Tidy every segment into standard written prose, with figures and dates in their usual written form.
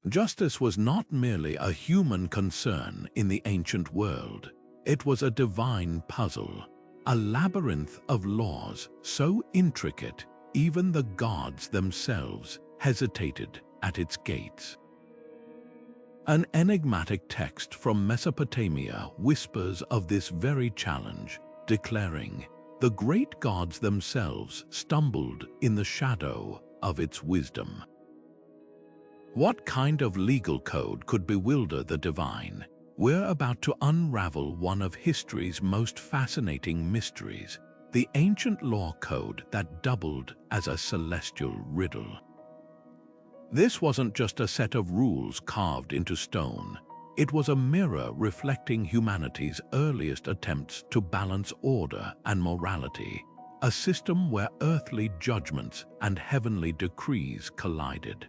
Justice was not merely a human concern in the ancient world. It was a divine puzzle, a labyrinth of laws so intricate even the gods themselves hesitated at its gates. An enigmatic text from Mesopotamia whispers of this very challenge, declaring, "The great gods themselves stumbled in the shadow of its wisdom." What kind of legal code could bewilder the divine? We're about to unravel one of history's most fascinating mysteries, the ancient law code that doubled as a celestial riddle. This wasn't just a set of rules carved into stone. It was a mirror reflecting humanity's earliest attempts to balance order and morality, a system where earthly judgments and heavenly decrees collided.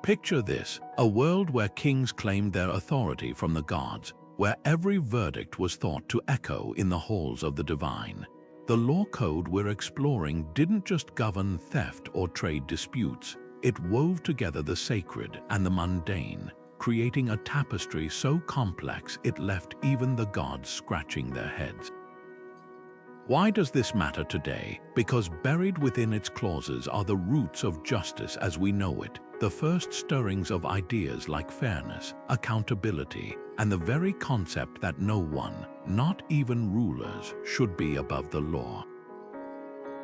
Picture this, a world where kings claimed their authority from the gods, where every verdict was thought to echo in the halls of the divine. The law code we're exploring didn't just govern theft or trade disputes, it wove together the sacred and the mundane, creating a tapestry so complex it left even the gods scratching their heads. Why does this matter today? Because buried within its clauses are the roots of justice as we know it, the first stirrings of ideas like fairness, accountability, and the very concept that no one, not even rulers, should be above the law.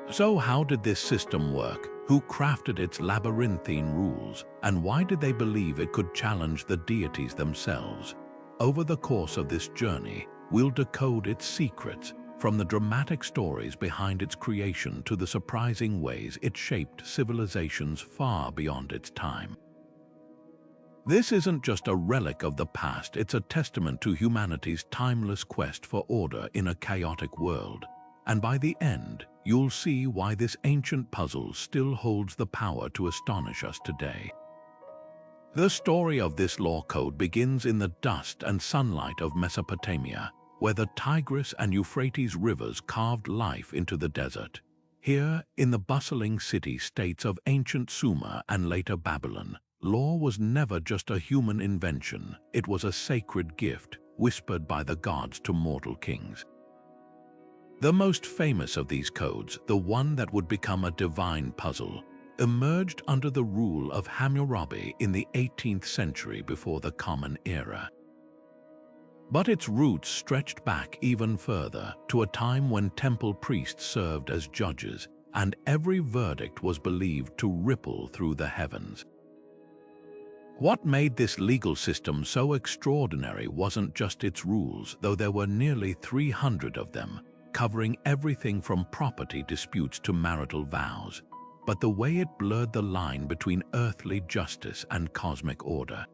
So how did this system work? Who crafted its labyrinthine rules, and why did they believe it could challenge the deities themselves? Over the course of this journey, we'll decode its secrets, from the dramatic stories behind its creation to the surprising ways it shaped civilizations far beyond its time. This isn't just a relic of the past, it's a testament to humanity's timeless quest for order in a chaotic world. And by the end, you'll see why this ancient puzzle still holds the power to astonish us today. The story of this law code begins in the dust and sunlight of Mesopotamia, where the Tigris and Euphrates rivers carved life into the desert. Here, in the bustling city-states of ancient Sumer and later Babylon, law was never just a human invention, it was a sacred gift whispered by the gods to mortal kings. The most famous of these codes, the one that would become a divine puzzle, emerged under the rule of Hammurabi in the 18th century before the Common Era. But its roots stretched back even further, to a time when temple priests served as judges, and every verdict was believed to ripple through the heavens. What made this legal system so extraordinary wasn't just its rules, though there were nearly 300 of them, covering everything from property disputes to marital vows, but the way it blurred the line between earthly justice and cosmic order.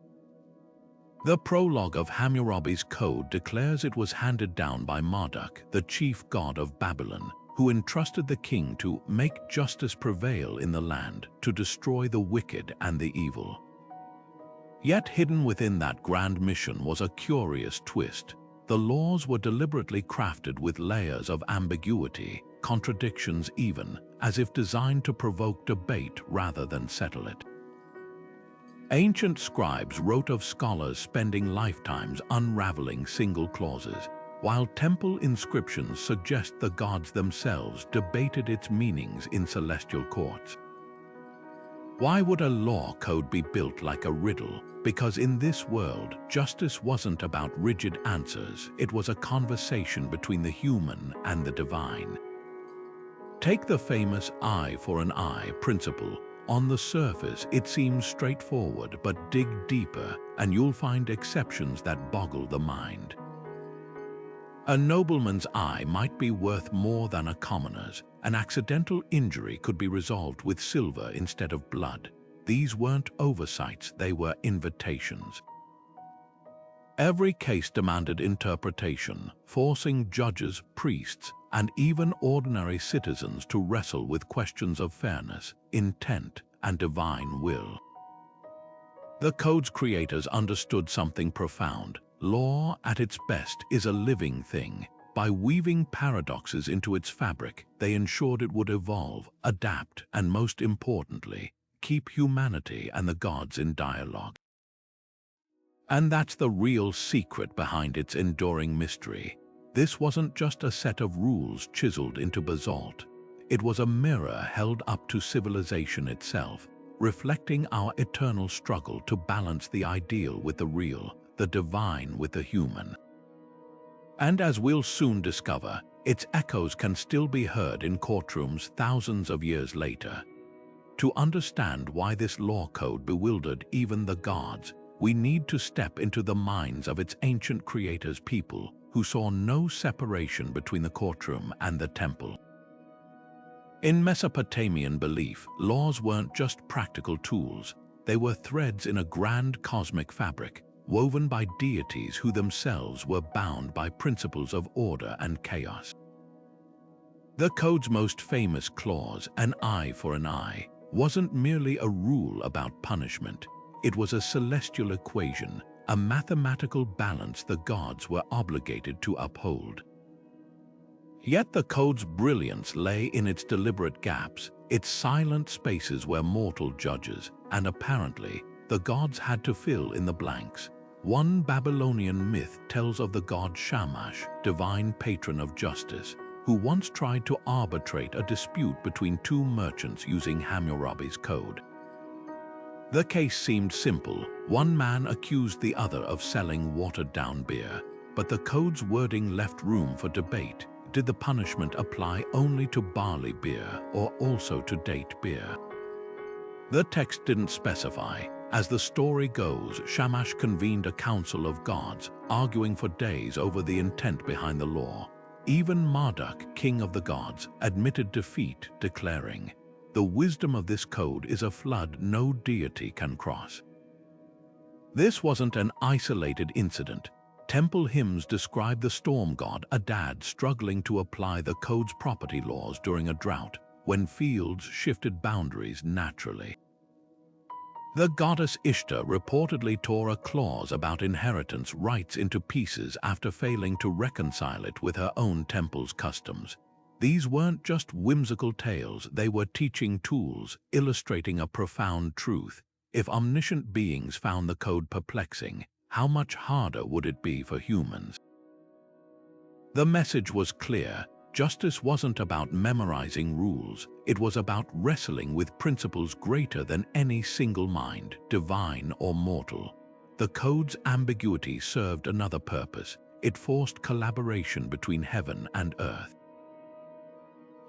The prologue of Hammurabi's code declares it was handed down by Marduk, the chief god of Babylon, who entrusted the king to make justice prevail in the land, to destroy the wicked and the evil. Yet hidden within that grand mission was a curious twist. The laws were deliberately crafted with layers of ambiguity, contradictions even, as if designed to provoke debate rather than settle it. Ancient scribes wrote of scholars spending lifetimes unraveling single clauses, while temple inscriptions suggest the gods themselves debated its meanings in celestial courts. Why would a law code be built like a riddle? Because in this world, justice wasn't about rigid answers, it was a conversation between the human and the divine. Take the famous eye for an eye principle. On the surface, it seems straightforward, but dig deeper and you'll find exceptions that boggle the mind. A nobleman's eye might be worth more than a commoner's. An accidental injury could be resolved with silver instead of blood. These weren't oversights, they were invitations. Every case demanded interpretation, forcing judges, priests, and even ordinary citizens to wrestle with questions of fairness, intent, and divine will. The code's creators understood something profound. Law, at its best, is a living thing. By weaving paradoxes into its fabric, they ensured it would evolve, adapt, and most importantly, keep humanity and the gods in dialogue. And that's the real secret behind its enduring mystery. This wasn't just a set of rules chiseled into basalt. It was a mirror held up to civilization itself, reflecting our eternal struggle to balance the ideal with the real, the divine with the human. And as we'll soon discover, its echoes can still be heard in courtrooms thousands of years later. To understand why this law code bewildered even the gods, we need to step into the minds of its ancient creators, people who saw no separation between the courtroom and the temple. In Mesopotamian belief, laws weren't just practical tools, they were threads in a grand cosmic fabric, woven by deities who themselves were bound by principles of order and chaos. The code's most famous clause, an eye for an eye, wasn't merely a rule about punishment. It was a celestial equation, a mathematical balance the gods were obligated to uphold. Yet the code's brilliance lay in its deliberate gaps, its silent spaces where mortal judges, and apparently, the gods had to fill in the blanks. One Babylonian myth tells of the god Shamash, divine patron of justice, who once tried to arbitrate a dispute between two merchants using Hammurabi's code. The case seemed simple. One man accused the other of selling watered-down beer, but the code's wording left room for debate. Did the punishment apply only to barley beer or also to date beer? The text didn't specify. As the story goes, Shamash convened a council of gods, arguing for days over the intent behind the law. Even Marduk, king of the gods, admitted defeat, declaring, "The wisdom of this code is a flood no deity can cross." This wasn't an isolated incident. Temple hymns describe the storm god Adad struggling to apply the code's property laws during a drought, when fields shifted boundaries naturally. The goddess Ishtar reportedly tore a clause about inheritance rights into pieces after failing to reconcile it with her own temple's customs. These weren't just whimsical tales, they were teaching tools, illustrating a profound truth. If omniscient beings found the code perplexing, how much harder would it be for humans? The message was clear. Justice wasn't about memorizing rules, it was about wrestling with principles greater than any single mind, divine or mortal. The code's ambiguity served another purpose. It forced collaboration between heaven and earth.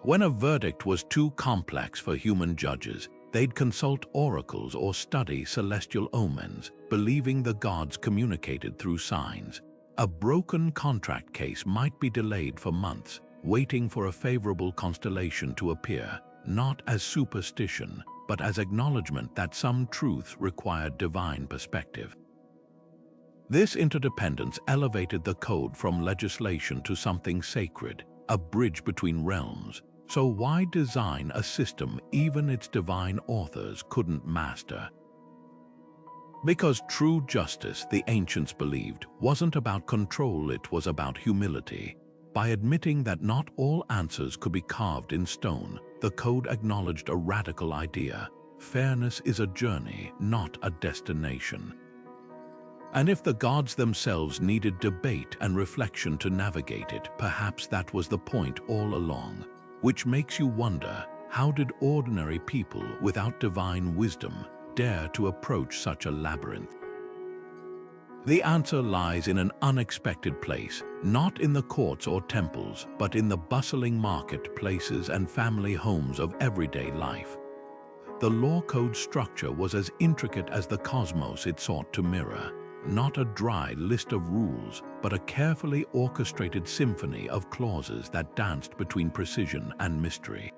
When a verdict was too complex for human judges, they'd consult oracles or study celestial omens, believing the gods communicated through signs. A broken contract case might be delayed for months, waiting for a favorable constellation to appear, not as superstition, but as acknowledgement that some truth required divine perspective. This interdependence elevated the code from legislation to something sacred, a bridge between realms. So why design a system even its divine authors couldn't master? Because true justice, the ancients believed, wasn't about control, it was about humility. By admitting that not all answers could be carved in stone, the code acknowledged a radical idea. Fairness is a journey, not a destination. And if the gods themselves needed debate and reflection to navigate it, perhaps that was the point all along. Which makes you wonder, how did ordinary people without divine wisdom dare to approach such a labyrinth? The answer lies in an unexpected place, not in the courts or temples, but in the bustling marketplaces and family homes of everyday life. The law code structure was as intricate as the cosmos it sought to mirror. Not a dry list of rules, but a carefully orchestrated symphony of clauses that danced between precision and mystery.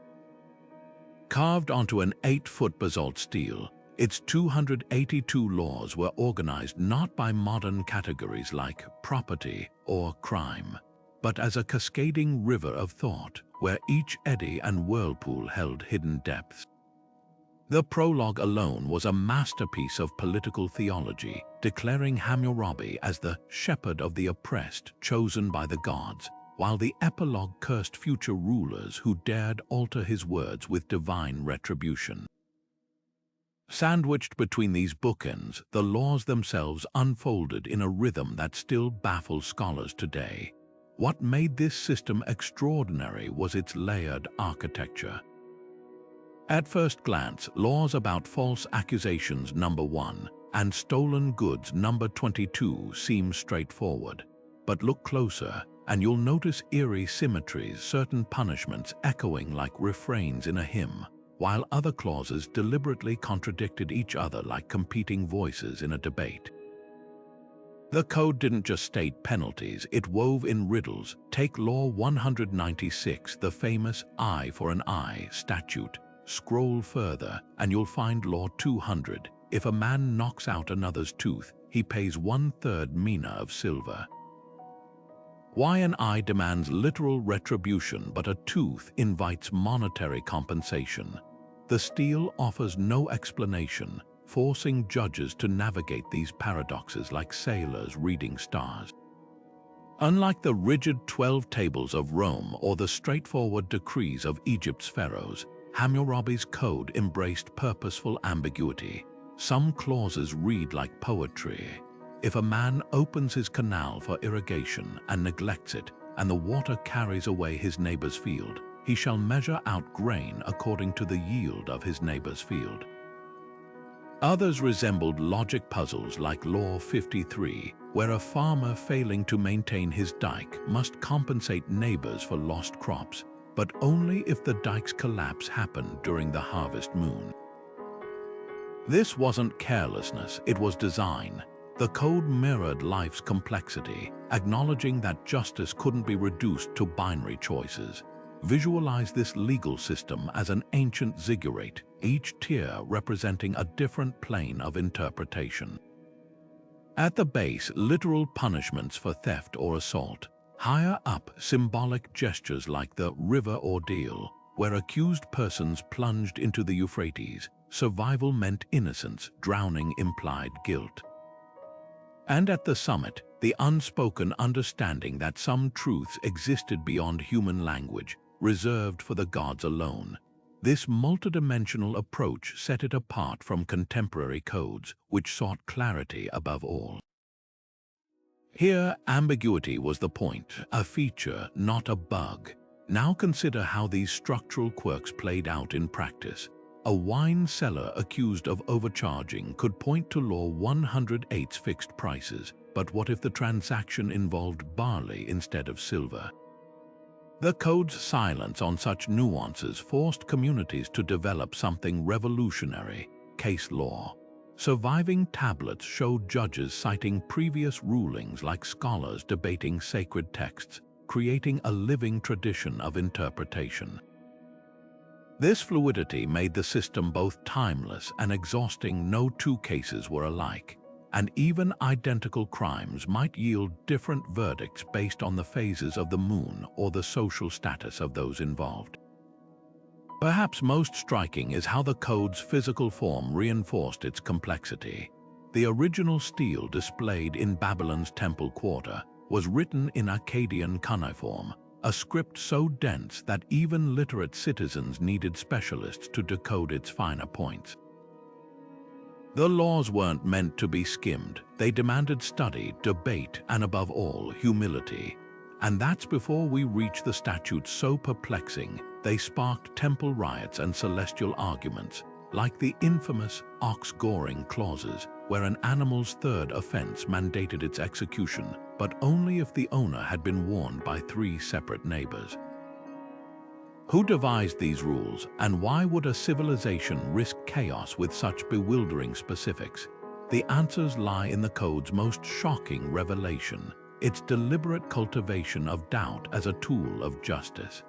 Carved onto an 8-foot basalt stele, its 282 laws were organized not by modern categories like property or crime, but as a cascading river of thought where each eddy and whirlpool held hidden depths. The prologue alone was a masterpiece of political theology, declaring Hammurabi as the shepherd of the oppressed chosen by the gods, while the epilogue cursed future rulers who dared alter his words with divine retribution. Sandwiched between these bookends, the laws themselves unfolded in a rhythm that still baffles scholars today. What made this system extraordinary was its layered architecture. At first glance, laws about false accusations number 1 and stolen goods number 22 seem straightforward. But look closer, and you'll notice eerie symmetries, certain punishments echoing like refrains in a hymn, while other clauses deliberately contradicted each other like competing voices in a debate. The code didn't just state penalties, it wove in riddles. Take Law 196, the famous eye for an eye statute. Scroll further, and you'll find Law 200. If a man knocks out another's tooth, he pays 1/3 mina of silver. Why an eye demands literal retribution, but a tooth invites monetary compensation. The Stele offers no explanation, forcing judges to navigate these paradoxes like sailors reading stars. Unlike the rigid 12 tables of Rome or the straightforward decrees of Egypt's pharaohs, Hammurabi's code embraced purposeful ambiguity. Some clauses read like poetry. If a man opens his canal for irrigation and neglects it, and the water carries away his neighbor's field, he shall measure out grain according to the yield of his neighbor's field. Others resembled logic puzzles like Law 53, where a farmer failing to maintain his dike must compensate neighbors for lost crops, but only if the dike's collapse happened during the harvest moon. This wasn't carelessness, it was design. The code mirrored life's complexity, acknowledging that justice couldn't be reduced to binary choices. Visualize this legal system as an ancient ziggurat, each tier representing a different plane of interpretation. At the base, literal punishments for theft or assault. Higher up, symbolic gestures like the river ordeal, where accused persons plunged into the Euphrates. Survival meant innocence, drowning implied guilt. And at the summit, the unspoken understanding that some truths existed beyond human language, reserved for the gods alone. This multidimensional approach set it apart from contemporary codes, which sought clarity above all. Here, ambiguity was the point, a feature, not a bug. Now consider how these structural quirks played out in practice. A wine seller accused of overcharging could point to Law 108's fixed prices, but what if the transaction involved barley instead of silver? The code's silence on such nuances forced communities to develop something revolutionary: case law. Surviving tablets showed judges citing previous rulings like scholars debating sacred texts, creating a living tradition of interpretation. This fluidity made the system both timeless and exhausting. No two cases were alike, and even identical crimes might yield different verdicts based on the phases of the moon or the social status of those involved. Perhaps most striking is how the code's physical form reinforced its complexity. The original Stele displayed in Babylon's temple quarter was written in Akkadian cuneiform, a script so dense that even literate citizens needed specialists to decode its finer points. The laws weren't meant to be skimmed. They demanded study, debate, and above all, humility. And that's before we reach the statutes so perplexing they sparked temple riots and celestial arguments, like the infamous ox-goring clauses, where an animal's third offense mandated its execution, but only if the owner had been warned by 3 separate neighbors. Who devised these rules, and why would a civilization risk chaos with such bewildering specifics? The answers lie in the code's most shocking revelation: its deliberate cultivation of doubt as a tool of justice.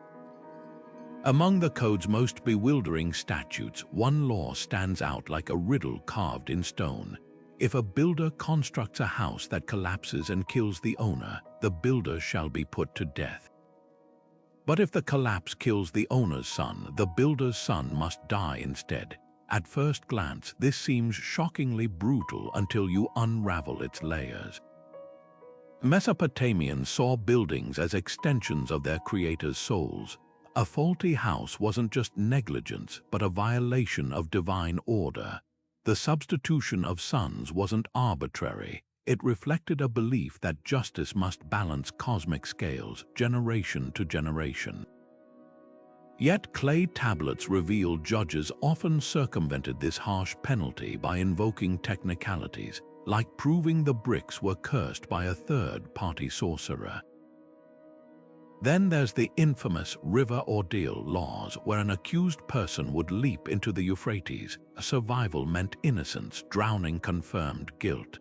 Among the code's most bewildering statutes, one law stands out like a riddle carved in stone. If a builder constructs a house that collapses and kills the owner, the builder shall be put to death. But if the collapse kills the owner's son, the builder's son must die instead. At first glance, this seems shockingly brutal until you unravel its layers. Mesopotamians saw buildings as extensions of their creators' souls. A faulty house wasn't just negligence, but a violation of divine order. The substitution of sons wasn't arbitrary. It reflected a belief that justice must balance cosmic scales, generation to generation. Yet clay tablets reveal judges often circumvented this harsh penalty by invoking technicalities, like proving the bricks were cursed by a third-party sorcerer. Then there's the infamous river ordeal laws, where an accused person would leap into the Euphrates. Survival meant innocence, drowning confirmed guilt.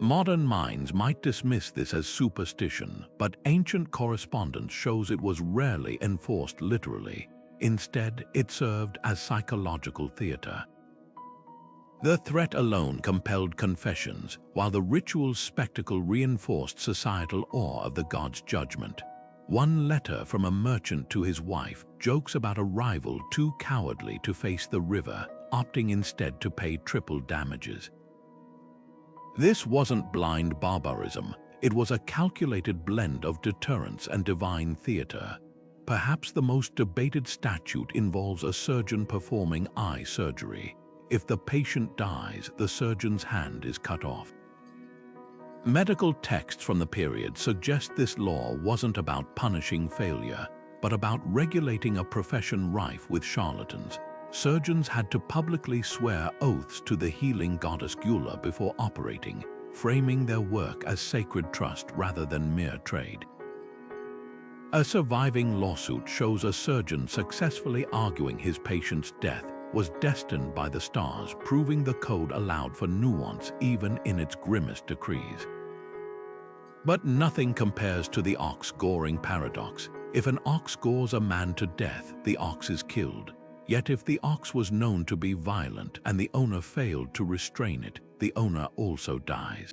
Modern minds might dismiss this as superstition, but ancient correspondence shows it was rarely enforced literally. Instead, it served as psychological theater. The threat alone compelled confessions, while the ritual's spectacle reinforced societal awe of the god's judgment. One letter from a merchant to his wife jokes about a rival too cowardly to face the river, opting instead to pay triple damages. This wasn't blind barbarism, it was a calculated blend of deterrence and divine theater. Perhaps the most debated statute involves a surgeon performing eye surgery. If the patient dies, the surgeon's hand is cut off. Medical texts from the period suggest this law wasn't about punishing failure, but about regulating a profession rife with charlatans. Surgeons had to publicly swear oaths to the healing goddess Gula before operating, framing their work as sacred trust rather than mere trade. A surviving lawsuit shows a surgeon successfully arguing his patient's death was destined by the stars, proving the code allowed for nuance even in its grimmest decrees. But nothing compares to the ox goring paradox. If an ox gores a man to death, the ox is killed. Yet if the ox was known to be violent and the owner failed to restrain it, the owner also dies.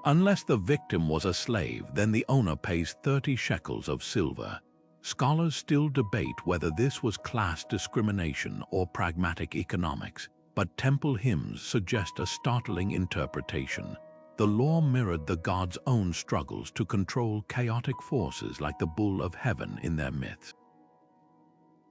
Unless the victim was a slave, then the owner pays 30 shekels of silver. Scholars still debate whether this was class discrimination or pragmatic economics, but temple hymns suggest a startling interpretation. The law mirrored the gods' own struggles to control chaotic forces like the bull of heaven in their myths.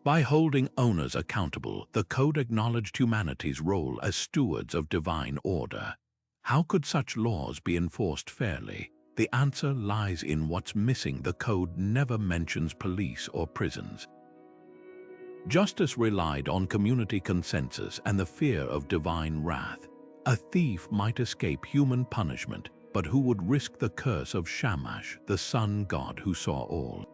By holding owners accountable, the code acknowledged humanity's role as stewards of divine order. How could such laws be enforced fairly? The answer lies in what's missing. The code never mentions police or prisons. Justice relied on community consensus and the fear of divine wrath. A thief might escape human punishment, but who would risk the curse of Shamash, the sun god who saw all?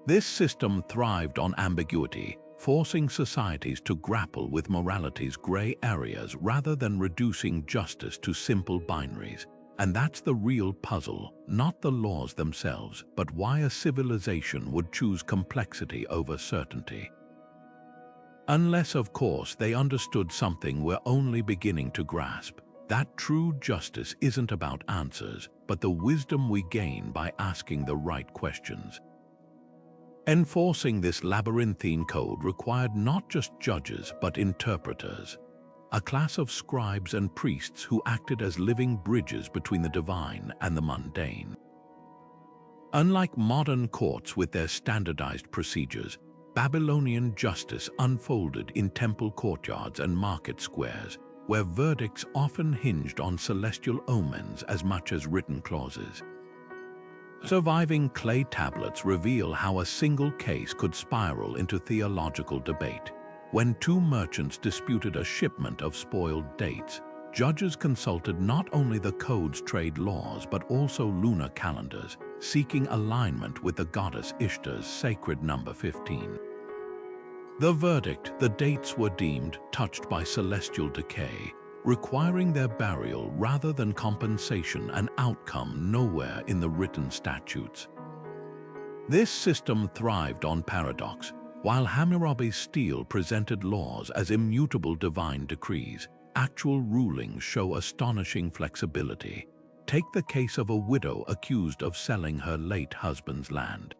This system thrived on ambiguity, forcing societies to grapple with morality's gray areas rather than reducing justice to simple binaries. And that's the real puzzle, not the laws themselves, but why a civilization would choose complexity over certainty. Unless, of course, they understood something we're only beginning to grasp, that true justice isn't about answers, but the wisdom we gain by asking the right questions. Enforcing this labyrinthine code required not just judges but interpreters, a class of scribes and priests who acted as living bridges between the divine and the mundane. Unlike modern courts with their standardized procedures, Babylonian justice unfolded in temple courtyards and market squares, where verdicts often hinged on celestial omens as much as written clauses. Surviving clay tablets reveal how a single case could spiral into theological debate. When two merchants disputed a shipment of spoiled dates, judges consulted not only the code's trade laws but also lunar calendars, seeking alignment with the goddess Ishtar's sacred number 15. The verdict: the dates were deemed touched by celestial decay, requiring their burial rather than compensation, an outcome nowhere in the written statutes. This system thrived on paradox. While Hammurabi's stele presented laws as immutable divine decrees, actual rulings show astonishing flexibility. Take the case of a widow accused of selling her late husband's land.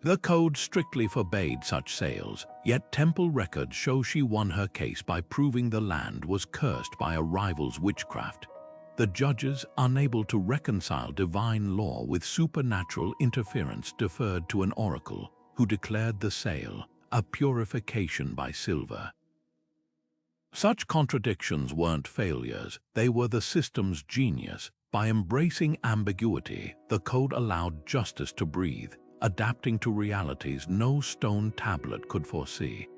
The code strictly forbade such sales, yet temple records show she won her case by proving the land was cursed by a rival's witchcraft. The judges, unable to reconcile divine law with supernatural interference, deferred to an oracle, who declared the sale a purification by silver. Such contradictions weren't failures, they were the system's genius. By embracing ambiguity, the code allowed justice to breathe, adapting to realities no stone tablet could foresee.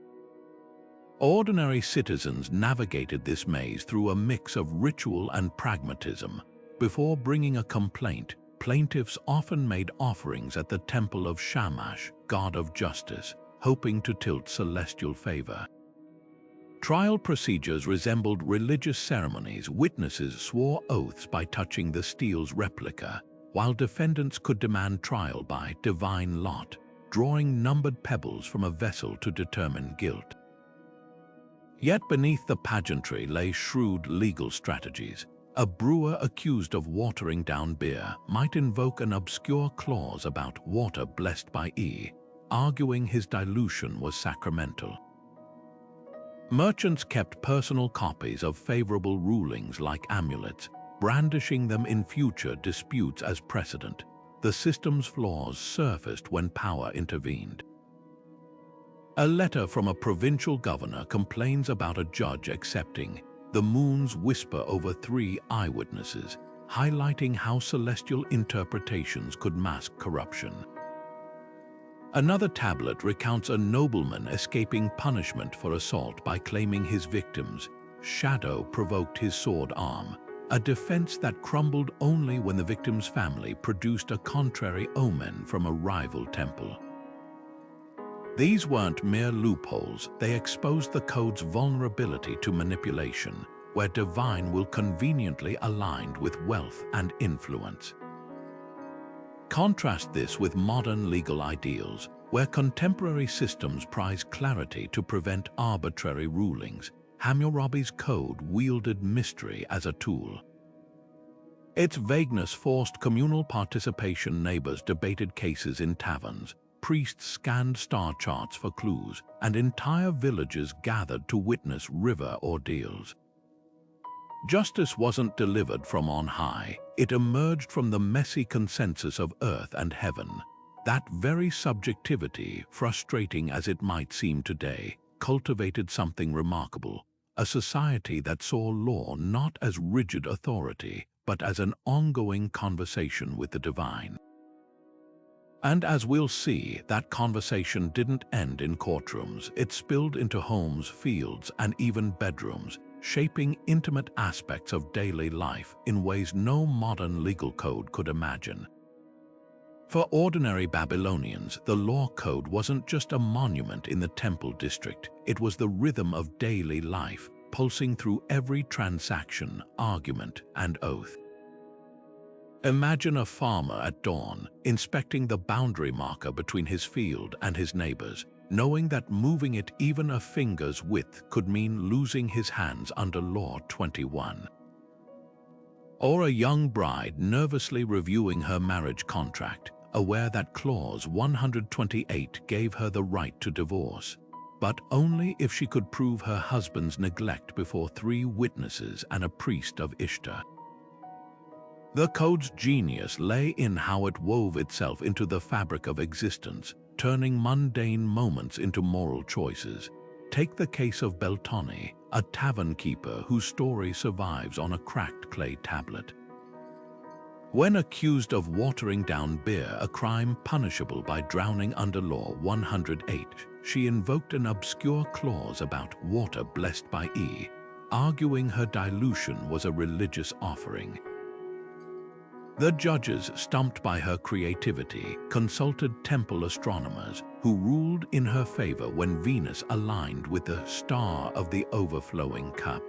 Ordinary citizens navigated this maze through a mix of ritual and pragmatism. Before bringing a complaint, plaintiffs often made offerings at the temple of Shamash, god of justice, hoping to tilt celestial favor. Trial procedures resembled religious ceremonies. Witnesses swore oaths by touching the Stele's replica, while defendants could demand trial by divine lot, drawing numbered pebbles from a vessel to determine guilt. Yet beneath the pageantry lay shrewd legal strategies. A brewer accused of watering down beer might invoke an obscure clause about water blessed by E, arguing his dilution was sacramental. Merchants kept personal copies of favorable rulings like amulets, brandishing them in future disputes as precedent. The system's flaws surfaced when power intervened. A letter from a provincial governor complains about a judge accepting the moon's whisper over 3 eyewitnesses, highlighting how celestial interpretations could mask corruption. Another tablet recounts a nobleman escaping punishment for assault by claiming his victim's shadow provoked his sword arm, a defense that crumbled only when the victim's family produced a contrary omen from a rival temple. These weren't mere loopholes, they exposed the code's vulnerability to manipulation, where divine will conveniently aligned with wealth and influence. Contrast this with modern legal ideals, where contemporary systems prize clarity to prevent arbitrary rulings. Hammurabi's code wielded mystery as a tool. Its vagueness forced communal participation. Neighbors debated cases in taverns, priests scanned star charts for clues, and entire villages gathered to witness river ordeals. Justice wasn't delivered from on high, it emerged from the messy consensus of earth and heaven. That very subjectivity, frustrating as it might seem today, cultivated something remarkable, a society that saw law not as rigid authority, but as an ongoing conversation with the divine. And as we'll see, that conversation didn't end in courtrooms. It spilled into homes, fields, and even bedrooms, shaping intimate aspects of daily life in ways no modern legal code could imagine. For ordinary Babylonians, the law code wasn't just a monument in the temple district, it was the rhythm of daily life, pulsing through every transaction, argument, and oath. Imagine a farmer at dawn, inspecting the boundary marker between his field and his neighbor's, knowing that moving it even a finger's width could mean losing his hands under Law 21. Or a young bride nervously reviewing her marriage contract, aware that Clause 128 gave her the right to divorce, but only if she could prove her husband's neglect before 3 witnesses and a priest of Ishtar. The code's genius lay in how it wove itself into the fabric of existence, turning mundane moments into moral choices. Take the case of Beltoni, a tavern keeper whose story survives on a cracked clay tablet. When accused of watering down beer, a crime punishable by drowning under Law 108, she invoked an obscure clause about water blessed by E, arguing her dilution was a religious offering. The judges, stumped by her creativity, consulted temple astronomers who ruled in her favor when Venus aligned with the star of the overflowing cup.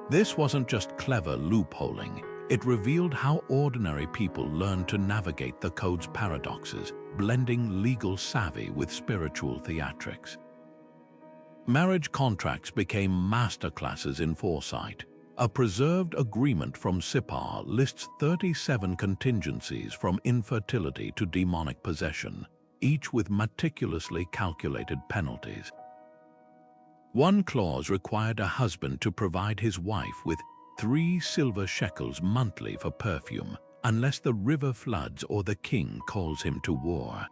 This wasn't just clever loopholing, it revealed how ordinary people learned to navigate the code's paradoxes, blending legal savvy with spiritual theatrics. Marriage contracts became masterclasses in foresight. A preserved agreement from Sippar lists 37 contingencies from infertility to demonic possession, each with meticulously calculated penalties. One clause required a husband to provide his wife with 3 silver shekels monthly for perfume, unless the river floods or the king calls him to war.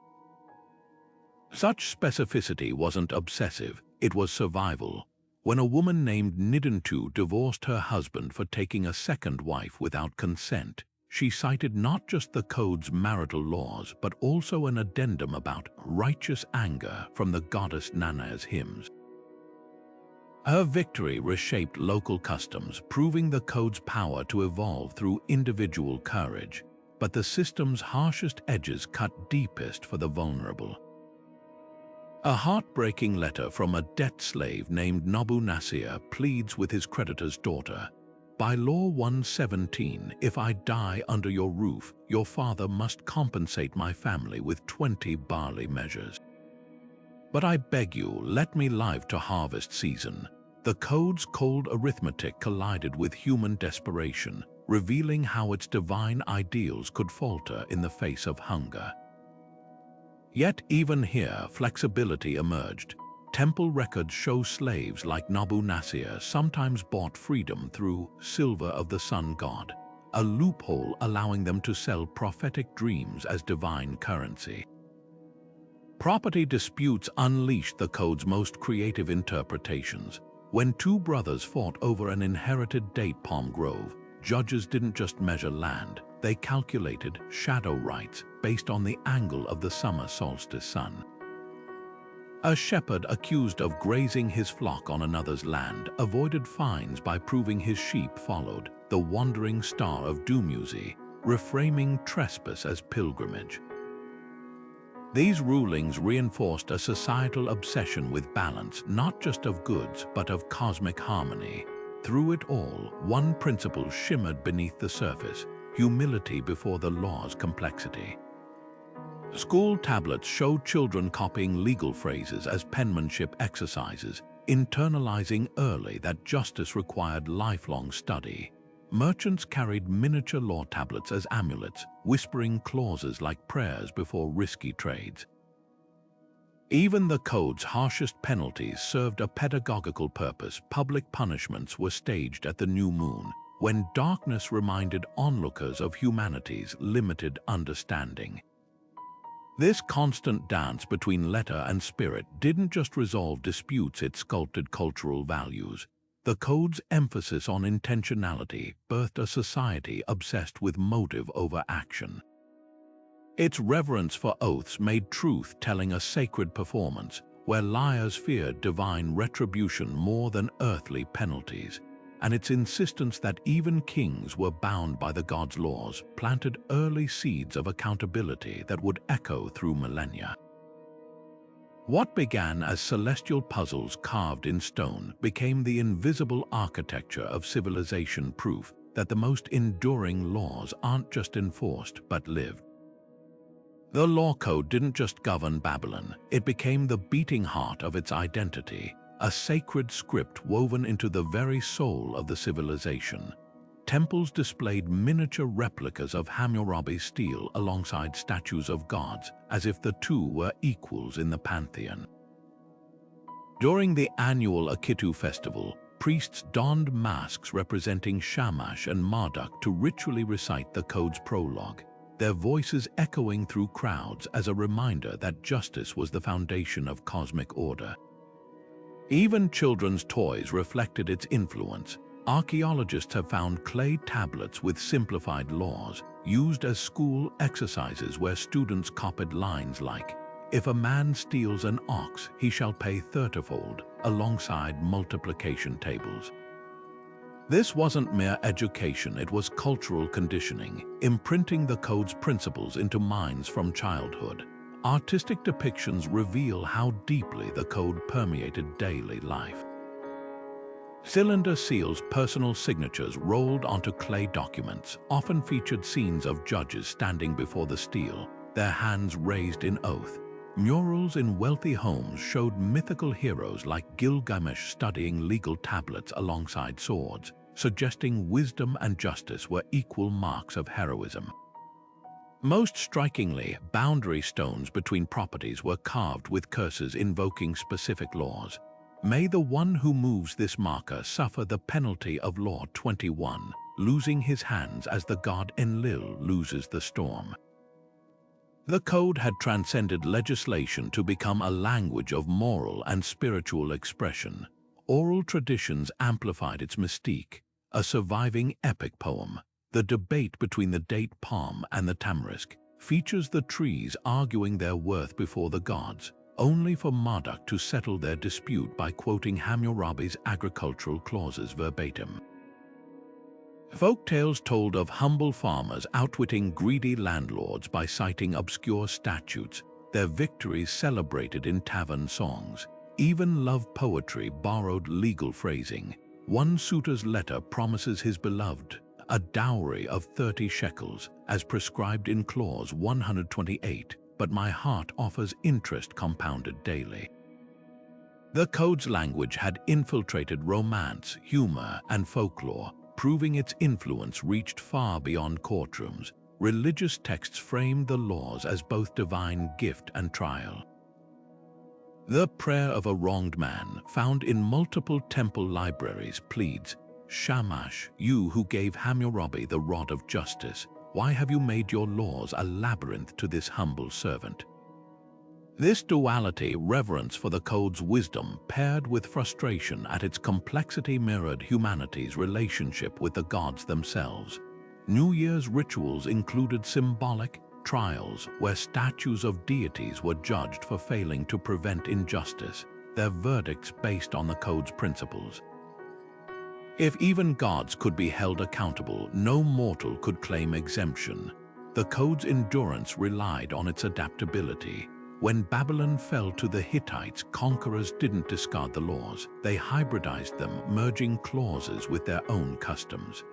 Such specificity wasn't obsessive, it was survival. When a woman named Nidentu divorced her husband for taking a second wife without consent, she cited not just the code's marital laws but also an addendum about righteous anger from the goddess Nana's hymns. Her victory reshaped local customs, proving the code's power to evolve through individual courage, but the system's harshest edges cut deepest for the vulnerable. A heartbreaking letter from a debt slave named Nobu Nasir pleads with his creditor's daughter, "By Law 117, if I die under your roof, your father must compensate my family with 20 barley measures. But I beg you, let me live to harvest season." The code's cold arithmetic collided with human desperation, revealing how its divine ideals could falter in the face of hunger. Yet even here, flexibility emerged. Temple records show slaves like Nobu Nasir sometimes bought freedom through silver of the sun god, a loophole allowing them to sell prophetic dreams as divine currency. Property disputes unleashed the code's most creative interpretations. When two brothers fought over an inherited date palm grove, judges didn't just measure land, they calculated shadow rights based on the angle of the summer solstice sun. A shepherd accused of grazing his flock on another's land avoided fines by proving his sheep followed the wandering star of Dumuzi, reframing trespass as pilgrimage. These rulings reinforced a societal obsession with balance, not just of goods, but of cosmic harmony. Through it all, one principle shimmered beneath the surface: humility before the law's complexity. School tablets showed children copying legal phrases as penmanship exercises, internalizing early that justice required lifelong study. Merchants carried miniature law tablets as amulets, whispering clauses like prayers before risky trades. Even the code's harshest penalties served a pedagogical purpose. Public punishments were staged at the new moon, when darkness reminded onlookers of humanity's limited understanding. This constant dance between letter and spirit didn't just resolve disputes, it sculpted cultural values. The code's emphasis on intentionality birthed a society obsessed with motive over action. Its reverence for oaths made truth-telling a sacred performance, where liars feared divine retribution more than earthly penalties, and its insistence that even kings were bound by the god's laws planted early seeds of accountability that would echo through millennia. What began as celestial puzzles carved in stone became the invisible architecture of civilization, proof that the most enduring laws aren't just enforced but lived. The law code didn't just govern Babylon, it became the beating heart of its identity, a sacred script woven into the very soul of the civilization. Temples displayed miniature replicas of Hammurabi's stele alongside statues of gods, as if the two were equals in the pantheon. During the annual Akitu festival, priests donned masks representing Shamash and Marduk to ritually recite the code's prologue, their voices echoing through crowds as a reminder that justice was the foundation of cosmic order. Even children's toys reflected its influence. Archaeologists have found clay tablets with simplified laws, used as school exercises where students copied lines like, "If a man steals an ox, he shall pay 30-fold," alongside multiplication tables. This wasn't mere education, it was cultural conditioning, imprinting the code's principles into minds from childhood. Artistic depictions reveal how deeply the code permeated daily life. Cylinder seals, personal signatures rolled onto clay documents, often featured scenes of judges standing before the stele, their hands raised in oath. Murals in wealthy homes showed mythical heroes like Gilgamesh studying legal tablets alongside swords, suggesting wisdom and justice were equal marks of heroism. Most strikingly, boundary stones between properties were carved with curses invoking specific laws. May the one who moves this marker suffer the penalty of Law 21, losing his hands as the god Enlil loses the storm. The code had transcended legislation to become a language of moral and spiritual expression. oral traditions amplified its mystique. A surviving epic poem, The Debate Between the Date Palm and the Tamarisk, features the trees arguing their worth before the gods, only for Marduk to settle their dispute by quoting Hammurabi's agricultural clauses verbatim. Folktales told of humble farmers outwitting greedy landlords by citing obscure statutes, their victories celebrated in tavern songs. Even love poetry borrowed legal phrasing. One suitor's letter promises his beloved a dowry of 30 shekels, as prescribed in clause 128, but my heart offers interest compounded daily. The code's language had infiltrated romance, humor, and folklore, proving its influence reached far beyond courtrooms. Religious texts framed the laws as both divine gift and trial. The prayer of a wronged man, found in multiple temple libraries, pleads, "Shamash, you who gave Hammurabi the rod of justice, why have you made your laws a labyrinth to this humble servant?" This duality, reverence for the code's wisdom paired with frustration at its complexity, mirrored humanity's relationship with the gods themselves. New Year's rituals included symbolic trials where statues of deities were judged for failing to prevent injustice, their verdicts based on the code's principles. If even gods could be held accountable, no mortal could claim exemption. The code's endurance relied on its adaptability. When Babylon fell to the Hittites, conquerors didn't discard the laws. They hybridized them, merging clauses with their own customs.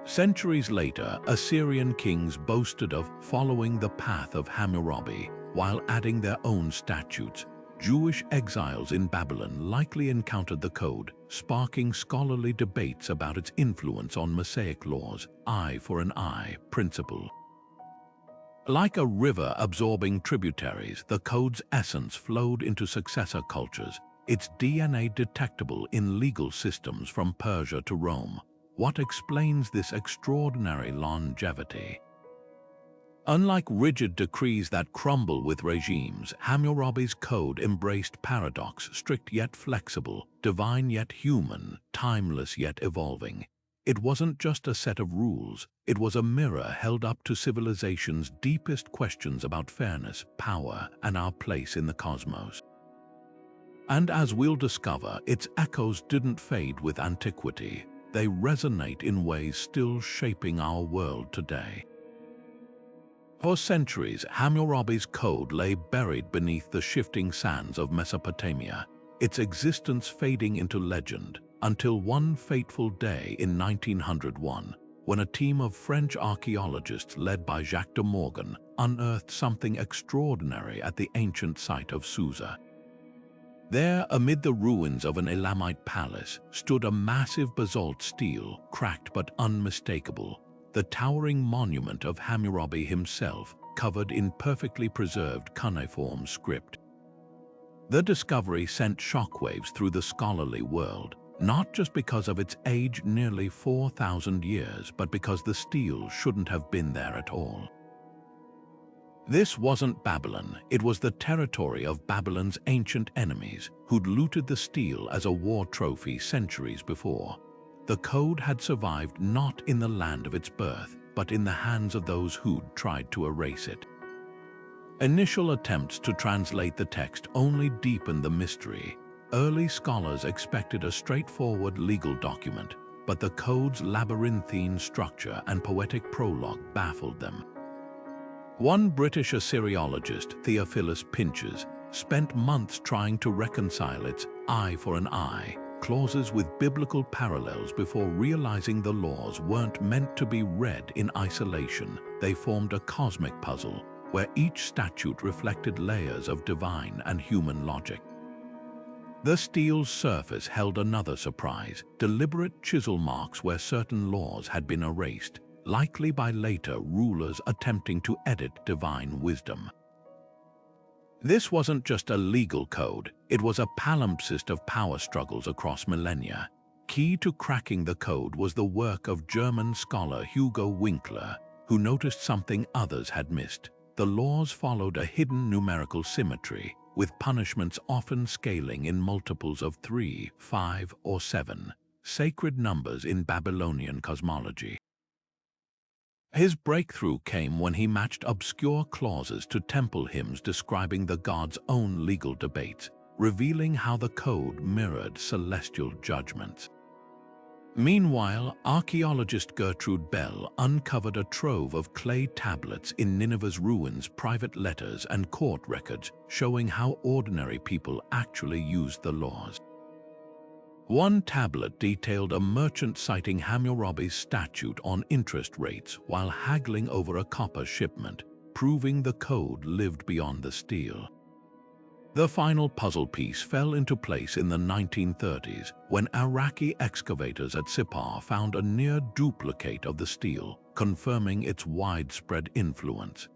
Centuries later, Assyrian kings boasted of following the path of Hammurabi while adding their own statutes. Jewish exiles in Babylon likely encountered the code, sparking scholarly debates about its influence on Mosaic laws, eye for an eye principle. Like a river absorbing tributaries, the code's essence flowed into successor cultures, its DNA detectable in legal systems from Persia to Rome. What explains this extraordinary longevity? Unlike rigid decrees that crumble with regimes, Hammurabi's code embraced paradox, strict yet flexible, divine yet human, timeless yet evolving. It wasn't just a set of rules, it was a mirror held up to civilization's deepest questions about fairness, power, and our place in the cosmos. And as we'll discover, its echoes didn't fade with antiquity. They resonate in ways still shaping our world today. For centuries, Hammurabi's code lay buried beneath the shifting sands of Mesopotamia, its existence fading into legend, until one fateful day in 1901, when a team of French archaeologists led by Jacques de Morgan unearthed something extraordinary at the ancient site of Susa. There, amid the ruins of an Elamite palace, stood a massive basalt stele, cracked but unmistakable, the towering monument of Hammurabi himself, covered in perfectly preserved cuneiform script. The discovery sent shockwaves through the scholarly world, not just because of its age, nearly 4,000 years, but because the stele shouldn't have been there at all. This wasn't Babylon, it was the territory of Babylon's ancient enemies, who'd looted the stele as a war trophy centuries before. The code had survived not in the land of its birth, but in the hands of those who'd tried to erase it. Initial attempts to translate the text only deepened the mystery. Early scholars expected a straightforward legal document, but the code's labyrinthine structure and poetic prologue baffled them. One British Assyriologist, Theophilus Pinches, spent months trying to reconcile its eye for an eye clauses with biblical parallels before realizing the laws weren't meant to be read in isolation. They formed a cosmic puzzle, where each statute reflected layers of divine and human logic. The stele's surface held another surprise, deliberate chisel marks where certain laws had been erased, likely by later rulers attempting to edit divine wisdom. This wasn't just a legal code, it was a palimpsest of power struggles across millennia. Key to cracking the code was the work of German scholar Hugo Winkler, who noticed something others had missed. The laws followed a hidden numerical symmetry, with punishments often scaling in multiples of 3, 5, or 7, sacred numbers in Babylonian cosmology. His breakthrough came when he matched obscure clauses to temple hymns describing the gods' own legal debates, revealing how the code mirrored celestial judgments. Meanwhile, archaeologist Gertrude Bell uncovered a trove of clay tablets in Nineveh's ruins, private letters, and court records showing how ordinary people actually used the laws. One tablet detailed a merchant citing Hammurabi's statute on interest rates while haggling over a copper shipment, proving the code lived beyond the stele. The final puzzle piece fell into place in the 1930s when Iraqi excavators at Sippar found a near duplicate of the stele, confirming its widespread influence.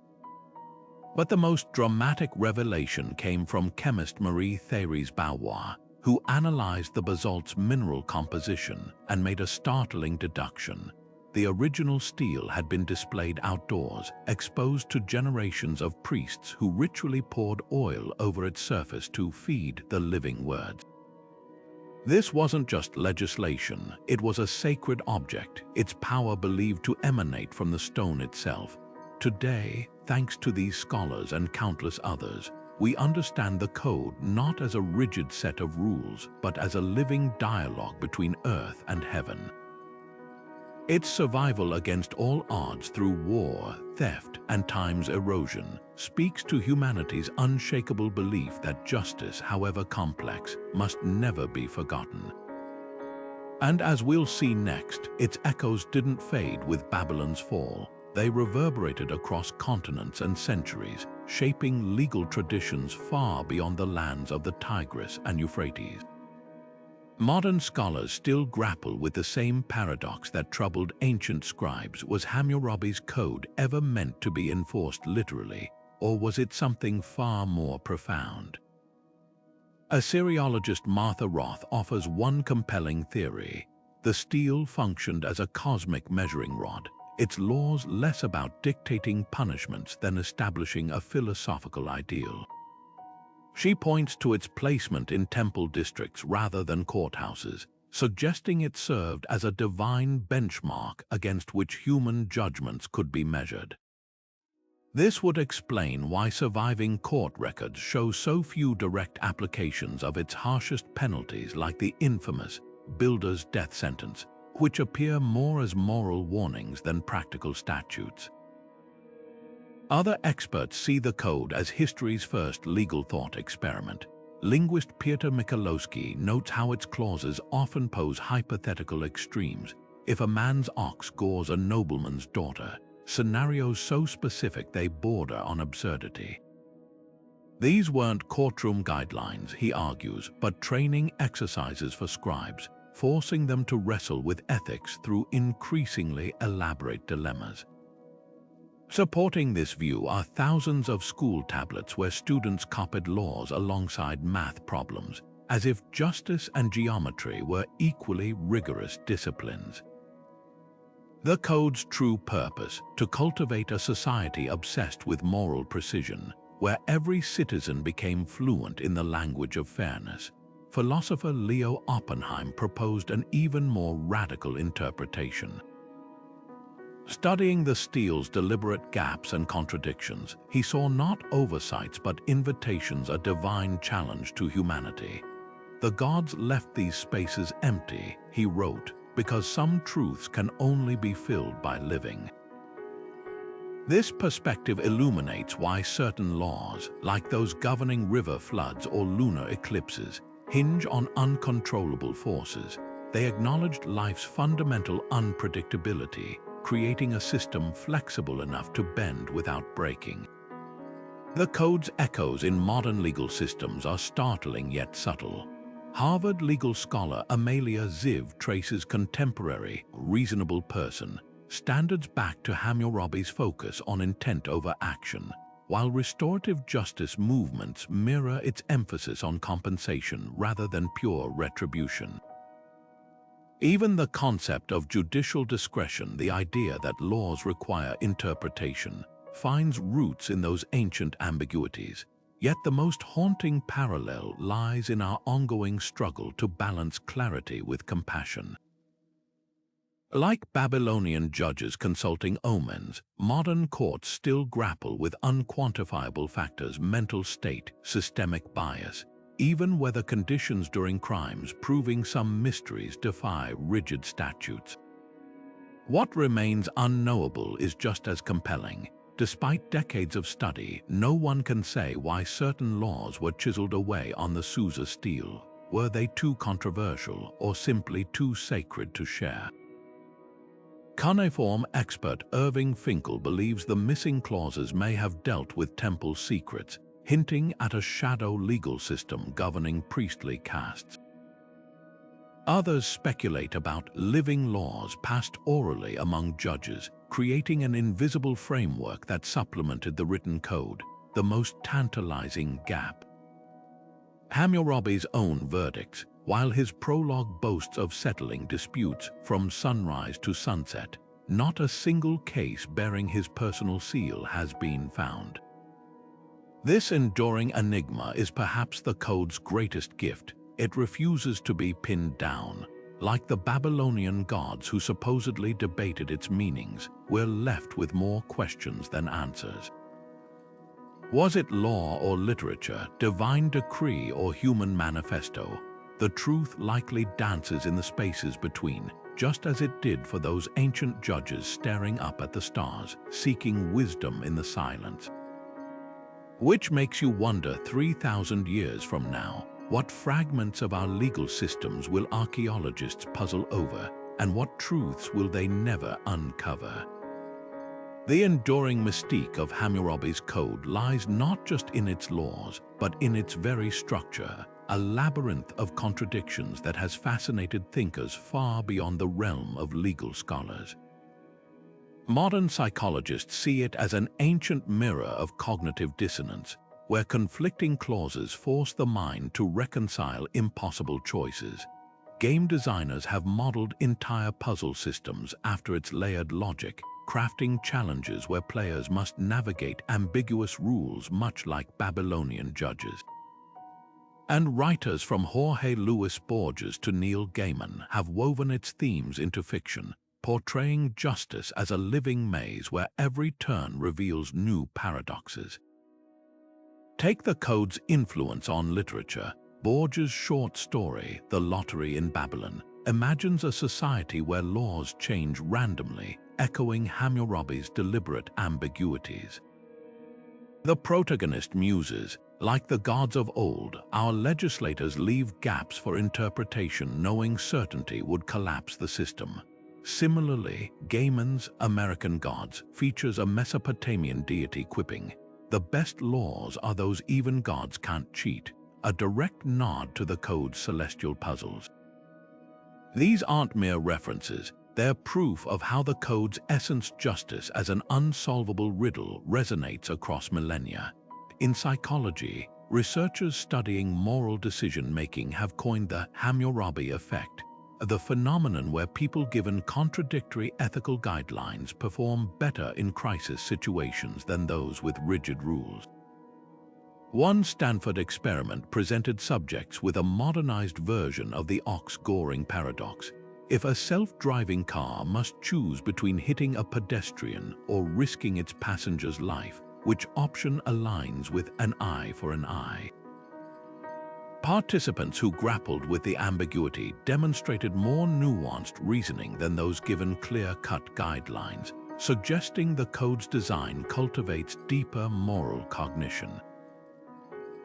But the most dramatic revelation came from chemist Marie Thérèse Bauer, who analyzed the basalt's mineral composition and made a startling deduction. The original stele had been displayed outdoors, exposed to generations of priests who ritually poured oil over its surface to feed the living words. This wasn't just legislation, it was a sacred object, its power believed to emanate from the stone itself. Today, thanks to these scholars and countless others, we understand the code not as a rigid set of rules, but as a living dialogue between earth and heaven. Its survival against all odds through war, theft, and time's erosion speaks to humanity's unshakable belief that justice, however complex, must never be forgotten. And as we'll see next, its echoes didn't fade with Babylon's fall. They reverberated across continents and centuries, shaping legal traditions far beyond the lands of the Tigris and Euphrates. Modern scholars still grapple with the same paradox that troubled ancient scribes. Was Hammurabi's code ever meant to be enforced literally, or was it something far more profound? Assyriologist Martha Roth offers one compelling theory. The stele functioned as a cosmic measuring rod, its laws less about dictating punishments than establishing a philosophical ideal. She points to its placement in temple districts rather than courthouses, suggesting it served as a divine benchmark against which human judgments could be measured. This would explain why surviving court records show so few direct applications of its harshest penalties, like the infamous builder's death sentence, which appear more as moral warnings than practical statutes. Other experts see the code as history's first legal thought experiment. Linguist Piotr Michalowski notes how its clauses often pose hypothetical extremes. If a man's ox gores a nobleman's daughter, scenarios so specific they border on absurdity. These weren't courtroom guidelines, he argues, but training exercises for scribes, forcing them to wrestle with ethics through increasingly elaborate dilemmas. Supporting this view are thousands of school tablets where students copied laws alongside math problems, as if justice and geometry were equally rigorous disciplines. The code's true purpose, to cultivate a society obsessed with moral precision, where every citizen became fluent in the language of fairness. Philosopher Leo Oppenheim proposed an even more radical interpretation. Studying the stele's deliberate gaps and contradictions, he saw not oversights but invitations, a divine challenge to humanity. The gods left these spaces empty, he wrote, because some truths can only be filled by living. This perspective illuminates why certain laws, like those governing river floods or lunar eclipses, hinge on uncontrollable forces. They acknowledged life's fundamental unpredictability, creating a system flexible enough to bend without breaking. The code's echoes in modern legal systems are startling yet subtle. Harvard legal scholar Amalia Ziv traces contemporary, reasonable person standards back to Hammurabi's focus on intent over action, while restorative justice movements mirror its emphasis on compensation rather than pure retribution. Even the concept of judicial discretion, the idea that laws require interpretation, finds roots in those ancient ambiguities. Yet the most haunting parallel lies in our ongoing struggle to balance clarity with compassion. Like Babylonian judges consulting omens, modern courts still grapple with unquantifiable factors: mental state, systemic bias, even weather conditions during crimes, proving some mysteries defy rigid statutes. What remains unknowable is just as compelling. Despite decades of study, no one can say why certain laws were chiseled away on the Susa stele. Were they too controversial or simply too sacred to share? Cuneiform expert Irving Finkel believes the missing clauses may have dealt with temple secrets, hinting at a shadow legal system governing priestly castes. Others speculate about living laws passed orally among judges, creating an invisible framework that supplemented the written code, the most tantalizing gap. Hammurabi's own verdicts, while his prologue boasts of settling disputes from sunrise to sunset, not a single case bearing his personal seal has been found. This enduring enigma is perhaps the code's greatest gift. It refuses to be pinned down. Like the Babylonian gods who supposedly debated its meanings, we're left with more questions than answers. Was it law or literature, divine decree or human manifesto? The truth likely dances in the spaces between, just as it did for those ancient judges staring up at the stars, seeking wisdom in the silence. Which makes you wonder, 3,000 years from now, what fragments of our legal systems will archaeologists puzzle over, and what truths will they never uncover? The enduring mystique of Hammurabi's code lies not just in its laws, but in its very structure, a labyrinth of contradictions that has fascinated thinkers far beyond the realm of legal scholars. Modern psychologists see it as an ancient mirror of cognitive dissonance, where conflicting clauses force the mind to reconcile impossible choices. Game designers have modeled entire puzzle systems after its layered logic, crafting challenges where players must navigate ambiguous rules much like Babylonian judges. And writers from Jorge Luis Borges to Neil Gaiman have woven its themes into fiction, portraying justice as a living maze where every turn reveals new paradoxes. Take the code's influence on literature. Borges' short story, The Lottery in Babylon, imagines a society where laws change randomly, echoing Hammurabi's deliberate ambiguities. The protagonist muses, like the gods of old, our legislators leave gaps for interpretation, knowing certainty would collapse the system. Similarly, Gaiman's American Gods features a Mesopotamian deity quipping, "The best laws are those even gods can't cheat," a direct nod to the code's celestial puzzles. These aren't mere references, they're proof of how the code's essence, justice as an unsolvable riddle, resonates across millennia. In psychology, researchers studying moral decision-making have coined the Hammurabi effect, the phenomenon where people given contradictory ethical guidelines perform better in crisis situations than those with rigid rules. One Stanford experiment presented subjects with a modernized version of the ox-goring paradox. If a self-driving car must choose between hitting a pedestrian or risking its passenger's life, which option aligns with an eye for an eye? Participants who grappled with the ambiguity demonstrated more nuanced reasoning than those given clear-cut guidelines, suggesting the code's design cultivates deeper moral cognition.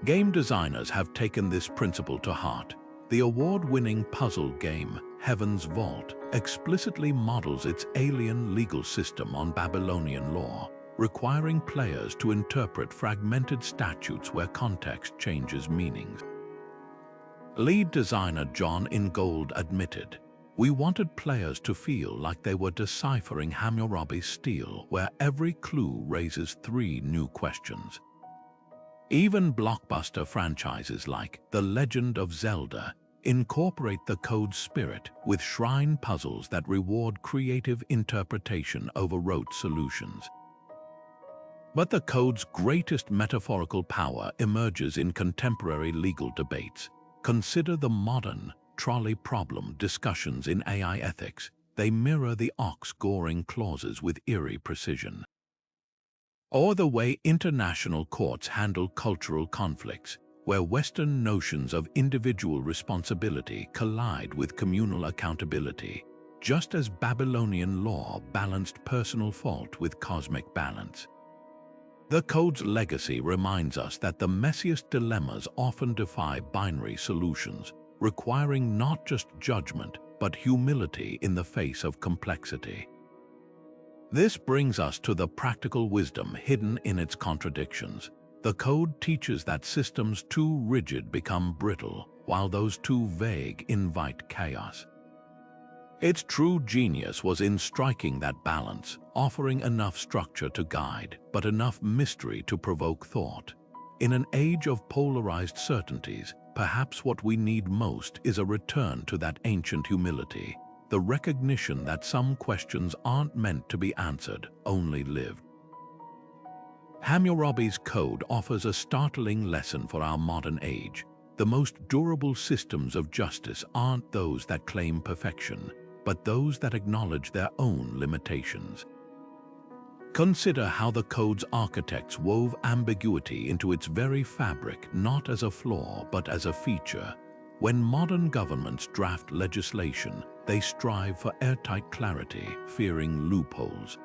Game designers have taken this principle to heart. The award-winning puzzle game, Heaven's Vault, explicitly models its alien legal system on Babylonian law, requiring players to interpret fragmented statutes where context changes meanings. Lead designer John Ingold admitted, "We wanted players to feel like they were deciphering Hammurabi's stele, where every clue raises 3 new questions." Even blockbuster franchises like The Legend of Zelda incorporate the code's spirit with shrine puzzles that reward creative interpretation over rote solutions. But the code's greatest metaphorical power emerges in contemporary legal debates. Consider the modern trolley problem discussions in AI ethics. They mirror the ox-goring clauses with eerie precision. Or the way international courts handle cultural conflicts, where Western notions of individual responsibility collide with communal accountability, just as Babylonian law balanced personal fault with cosmic balance. The code's legacy reminds us that the messiest dilemmas often defy binary solutions, requiring not just judgment, but humility in the face of complexity. This brings us to the practical wisdom hidden in its contradictions. The code teaches that systems too rigid become brittle, while those too vague invite chaos. Its true genius was in striking that balance, offering enough structure to guide, but enough mystery to provoke thought. In an age of polarized certainties, perhaps what we need most is a return to that ancient humility, the recognition that some questions aren't meant to be answered, only lived. Hammurabi's code offers a startling lesson for our modern age. The most durable systems of justice aren't those that claim perfection, but those that acknowledge their own limitations. Consider how the code's architects wove ambiguity into its very fabric, not as a flaw, but as a feature. When modern governments draft legislation, they strive for airtight clarity, fearing loopholes.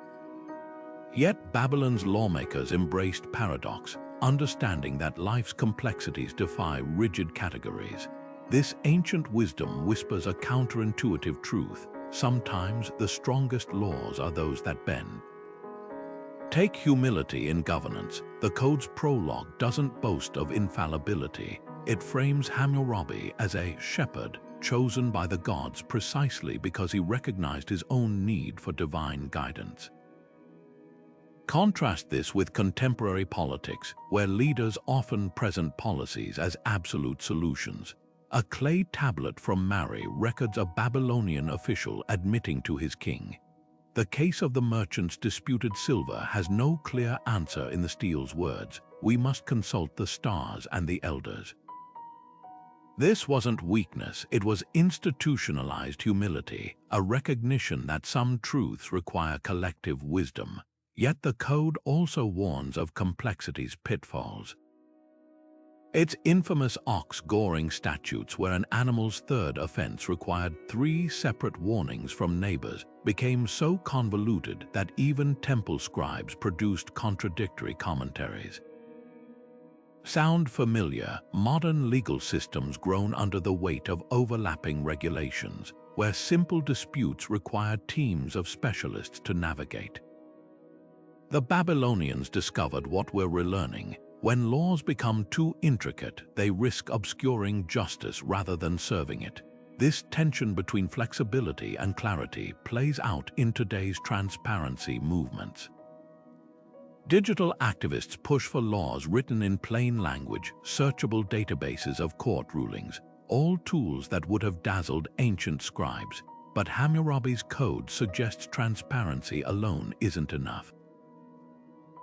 Yet Babylon's lawmakers embraced paradox, understanding that life's complexities defy rigid categories. This ancient wisdom whispers a counterintuitive truth. Sometimes the strongest laws are those that bend. Take humility in governance. The code's prologue doesn't boast of infallibility. It frames Hammurabi as a shepherd chosen by the gods precisely because he recognized his own need for divine guidance. Contrast this with contemporary politics, where leaders often present policies as absolute solutions. A clay tablet from Mari records a Babylonian official admitting to his king. The case of the merchant's disputed silver has no clear answer in the Stele's words. We must consult the stars and the elders. This wasn't weakness, it was institutionalized humility, a recognition that some truths require collective wisdom. Yet the code also warns of complexity's pitfalls. Its infamous ox-goring statutes, where an animal's third offense required 3 separate warnings from neighbors, became so convoluted that even temple scribes produced contradictory commentaries. Sound familiar? Modern legal systems groan under the weight of overlapping regulations, where simple disputes require teams of specialists to navigate. The Babylonians discovered what we're relearning. When laws become too intricate, they risk obscuring justice rather than serving it. This tension between flexibility and clarity plays out in today's transparency movements. Digital activists push for laws written in plain language, searchable databases of court rulings, all tools that would have dazzled ancient scribes. But Hammurabi's code suggests transparency alone isn't enough.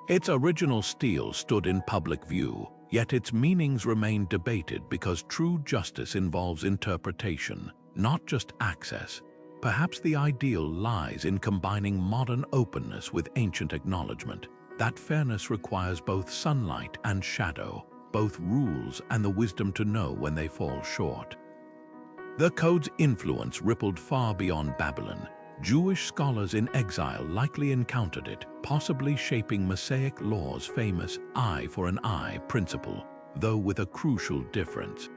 Its original stele stood in public view, yet its meanings remain debated because true justice involves interpretation, not just access. Perhaps the ideal lies in combining modern openness with ancient acknowledgement. That fairness requires both sunlight and shadow, both rules and the wisdom to know when they fall short. The code's influence rippled far beyond Babylon. Jewish scholars in exile likely encountered it, possibly shaping Mosaic law's famous eye for an eye principle, though with a crucial difference.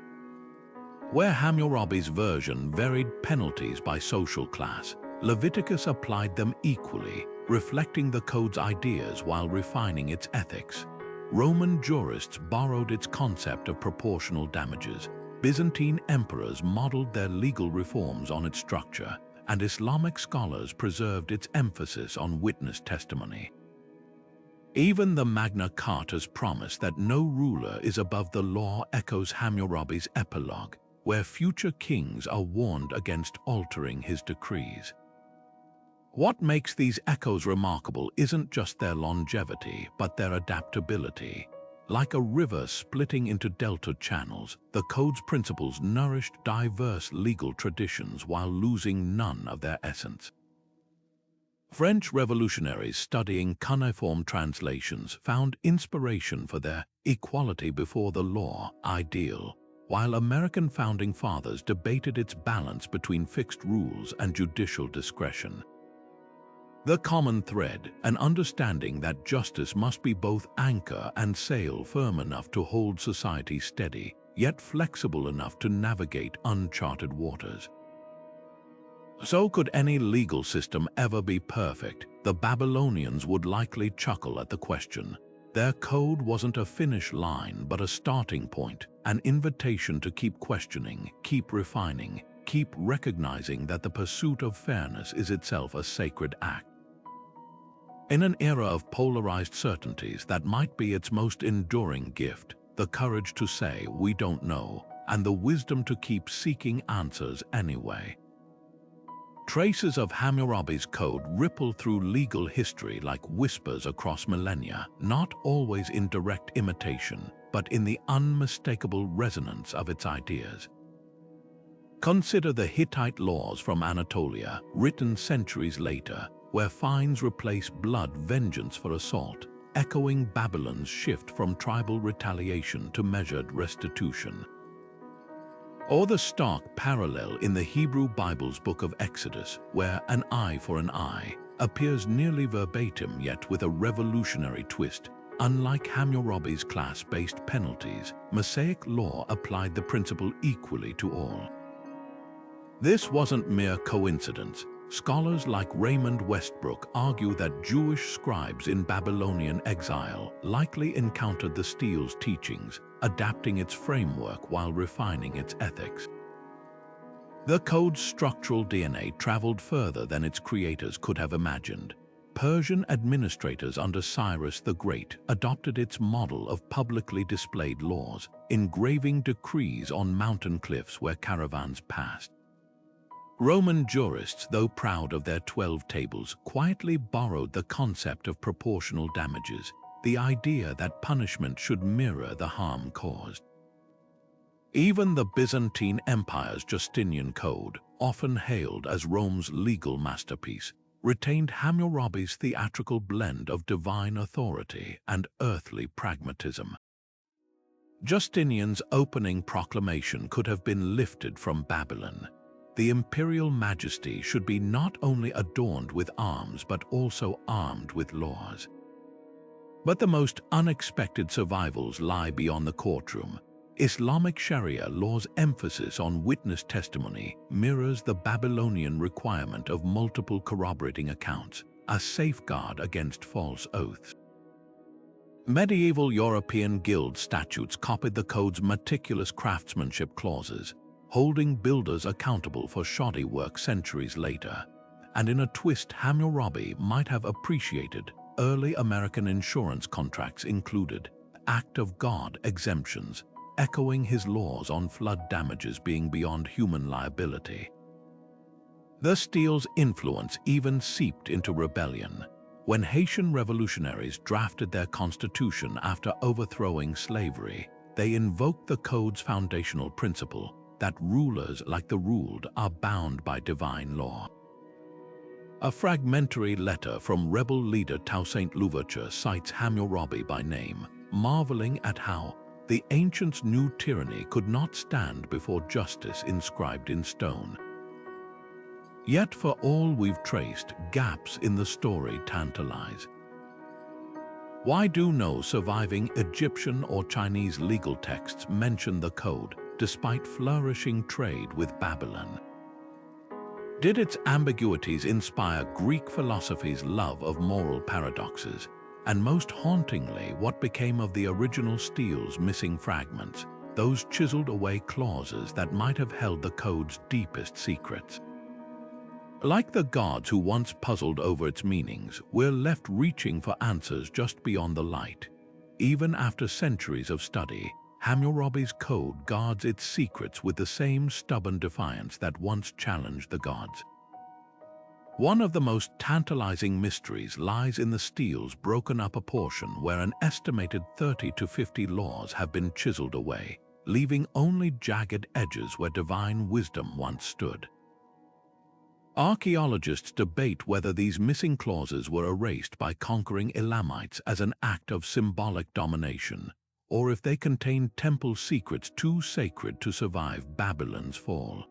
Where Hammurabi's version varied penalties by social class, Leviticus applied them equally, reflecting the code's ideas while refining its ethics. Roman jurists borrowed its concept of proportional damages. Byzantine emperors modeled their legal reforms on its structure, and Islamic scholars preserved its emphasis on witness testimony. Even the Magna Carta's promise that no ruler is above the law echoes Hammurabi's epilogue, where future kings are warned against altering his decrees. What makes these echoes remarkable isn't just their longevity, but their adaptability. Like a river splitting into delta channels, the code's principles nourished diverse legal traditions while losing none of their essence. French revolutionaries studying cuneiform translations found inspiration for their equality before the law ideal, while American founding fathers debated its balance between fixed rules and judicial discretion. The common thread, an understanding that justice must be both anchor and sail firm enough to hold society steady, yet flexible enough to navigate uncharted waters. So could any legal system ever be perfect? The Babylonians would likely chuckle at the question. Their code wasn't a finish line, but a starting point, an invitation to keep questioning, keep refining, keep recognizing that the pursuit of fairness is itself a sacred act. In an era of polarized certainties, that might be its most enduring gift, the courage to say we don't know, and the wisdom to keep seeking answers anyway. Traces of Hammurabi's code ripple through legal history like whispers across millennia, not always in direct imitation, but in the unmistakable resonance of its ideas. Consider the Hittite laws from Anatolia, written centuries later, where fines replace blood vengeance for assault, echoing Babylon's shift from tribal retaliation to measured restitution. Or the stark parallel in the Hebrew Bible's book of Exodus, where an eye for an eye appears nearly verbatim yet with a revolutionary twist. Unlike Hammurabi's class-based penalties, Mosaic law applied the principle equally to all. This wasn't mere coincidence. Scholars like Raymond Westbrook argue that Jewish scribes in Babylonian exile likely encountered the Stele's teachings, adapting its framework while refining its ethics. The code's structural DNA traveled further than its creators could have imagined. Persian administrators under Cyrus the Great adopted its model of publicly displayed laws, engraving decrees on mountain cliffs where caravans passed. Roman jurists, though proud of their 12 tables, quietly borrowed the concept of proportional damages, the idea that punishment should mirror the harm caused. Even the Byzantine Empire's Justinian Code, often hailed as Rome's legal masterpiece, retained Hammurabi's theatrical blend of divine authority and earthly pragmatism. Justinian's opening proclamation could have been lifted from Babylon. The imperial majesty should be not only adorned with arms but also armed with laws. But the most unexpected survivals lie beyond the courtroom. Islamic Sharia law's emphasis on witness testimony mirrors the Babylonian requirement of multiple corroborating accounts, a safeguard against false oaths. Medieval European guild statutes copied the code's meticulous craftsmanship clauses, holding builders accountable for shoddy work centuries later. And in a twist Hammurabi might have appreciated, early American insurance contracts included act of God exemptions, echoing his laws on flood damages being beyond human liability. The Stele's influence even seeped into rebellion. When Haitian revolutionaries drafted their constitution after overthrowing slavery, they invoked the code's foundational principle that rulers like the ruled are bound by divine law. A fragmentary letter from rebel leader Toussaint Louverture cites Hammurabi by name, marveling at how the ancients knew tyranny could not stand before justice inscribed in stone. Yet for all we've traced, gaps in the story tantalize. Why do no surviving Egyptian or Chinese legal texts mention the code, despite flourishing trade with Babylon? Did its ambiguities inspire Greek philosophy's love of moral paradoxes? And most hauntingly, what became of the original Stele's missing fragments, those chiseled away clauses that might have held the code's deepest secrets? Like the gods who once puzzled over its meanings, we're left reaching for answers just beyond the light. Even after centuries of study, Hammurabi's code guards its secrets with the same stubborn defiance that once challenged the gods. One of the most tantalizing mysteries lies in the Stele's broken-up portion where an estimated 30 to 50 laws have been chiseled away, leaving only jagged edges where divine wisdom once stood. Archaeologists debate whether these missing clauses were erased by conquering Elamites as an act of symbolic domination, or if they contained temple secrets too sacred to survive Babylon's fall.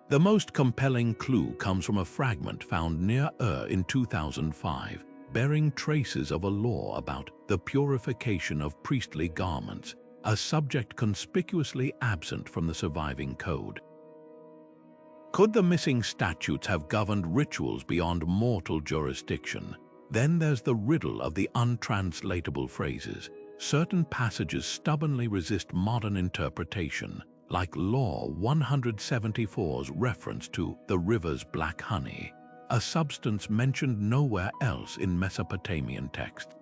The most compelling clue comes from a fragment found near Ur in 2005, bearing traces of a law about the purification of priestly garments, a subject conspicuously absent from the surviving code. Could the missing statutes have governed rituals beyond mortal jurisdiction? Then there's the riddle of the untranslatable phrases. Certain passages stubbornly resist modern interpretation, like Law 174's reference to the river's black honey, a substance mentioned nowhere else in Mesopotamian texts.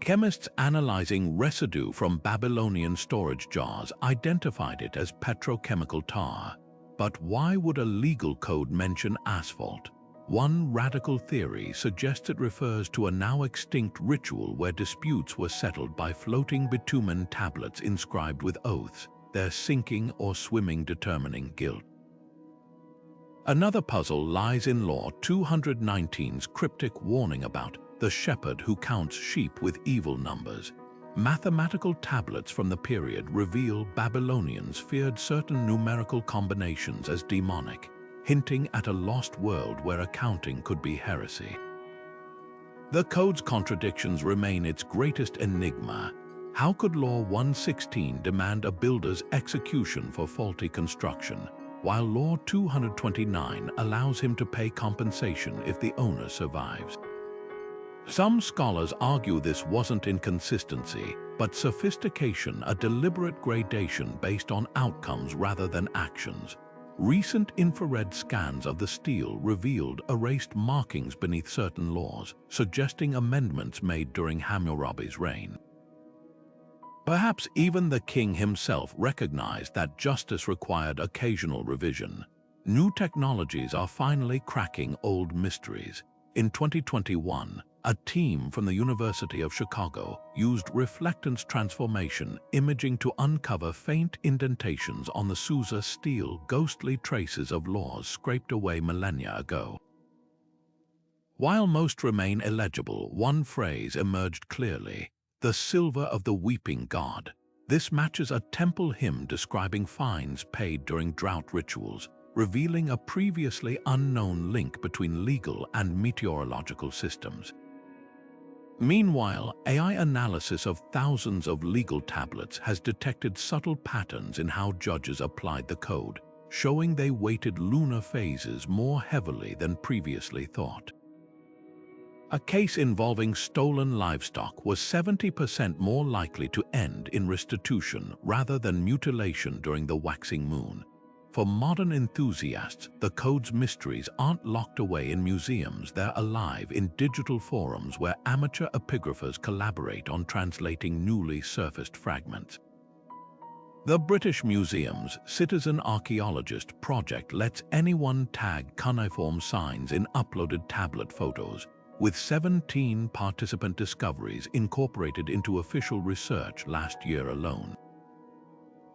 Chemists analyzing residue from Babylonian storage jars identified it as petrochemical tar. But why would a legal code mention asphalt? One radical theory suggests it refers to a now extinct ritual where disputes were settled by floating bitumen tablets inscribed with oaths, their sinking or swimming determining guilt. Another puzzle lies in Law 219's cryptic warning about the shepherd who counts sheep with evil numbers. Mathematical tablets from the period reveal Babylonians feared certain numerical combinations as demonic, hinting at a lost world where accounting could be heresy. The code's contradictions remain its greatest enigma. How could Law 116 demand a builder's execution for faulty construction, while Law 229 allows him to pay compensation if the owner survives? Some scholars argue this wasn't inconsistency, but sophistication, a deliberate gradation based on outcomes rather than actions. Recent infrared scans of the Stele revealed erased markings beneath certain laws, suggesting amendments made during Hammurabi's reign. Perhaps even the king himself recognized that justice required occasional revision. New technologies are finally cracking old mysteries. In 2021, a team from the University of Chicago used reflectance transformation imaging to uncover faint indentations on the Susa Stele, ghostly traces of laws scraped away millennia ago. While most remain illegible, one phrase emerged clearly: the silver of the weeping god. This matches a temple hymn describing fines paid during drought rituals, revealing a previously unknown link between legal and meteorological systems. Meanwhile, AI analysis of thousands of legal tablets has detected subtle patterns in how judges applied the code, showing they weighted lunar phases more heavily than previously thought. A case involving stolen livestock was 70% more likely to end in restitution rather than mutilation during the waxing moon. For modern enthusiasts, the code's mysteries aren't locked away in museums, they're alive in digital forums where amateur epigraphers collaborate on translating newly surfaced fragments. The British Museum's Citizen Archaeologist project lets anyone tag cuneiform signs in uploaded tablet photos, with 17 participant discoveries incorporated into official research last year alone.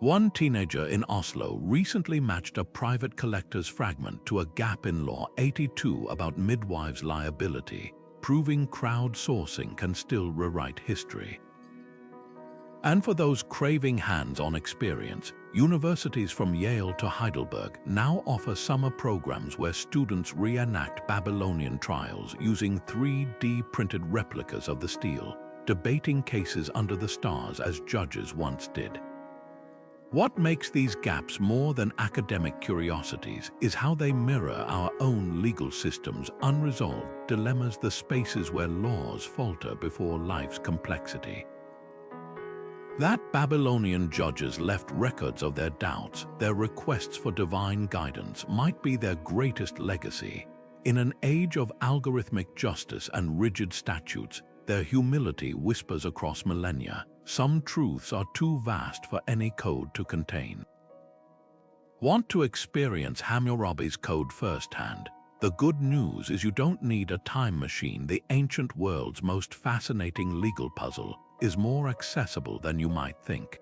One teenager in Oslo recently matched a private collector's fragment to a gap in Law 82 about midwives' liability, proving crowdsourcing can still rewrite history. And for those craving hands-on experience, universities from Yale to Heidelberg now offer summer programs where students reenact Babylonian trials using 3D printed replicas of the Stele, debating cases under the stars as judges once did. What makes these gaps more than academic curiosities is how they mirror our own legal system's unresolved dilemmas, the spaces where laws falter before life's complexity. That Babylonian judges left records of their doubts, their requests for divine guidance might be their greatest legacy. In an age of algorithmic justice and rigid statutes, their humility whispers across millennia. Some truths are too vast for any code to contain. Want to experience Hammurabi's code firsthand? The good news is you don't need a time machine. The ancient world's most fascinating legal puzzle is more accessible than you might think.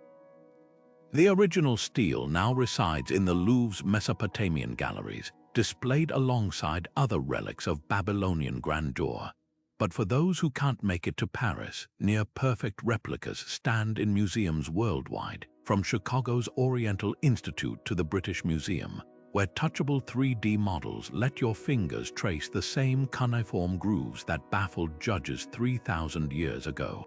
The original Stele now resides in the Louvre's Mesopotamian galleries, displayed alongside other relics of Babylonian grandeur. But for those who can't make it to Paris, near-perfect replicas stand in museums worldwide, from Chicago's Oriental Institute to the British Museum, where touchable 3D models let your fingers trace the same cuneiform grooves that baffled judges 3,000 years ago.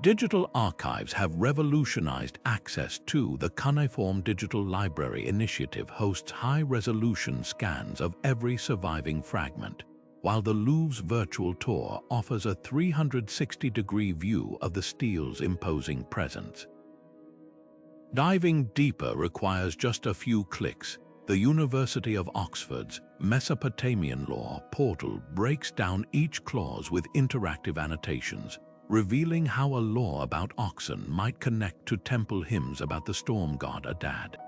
Digital archives have revolutionized access to the Cuneiform Digital Library Initiative hosts high-resolution scans of every surviving fragment, while the Louvre's virtual tour offers a 360-degree view of the Stele's imposing presence. Diving deeper requires just a few clicks. The University of Oxford's Mesopotamian Law portal breaks down each clause with interactive annotations, revealing how a law about oxen might connect to temple hymns about the storm god Adad.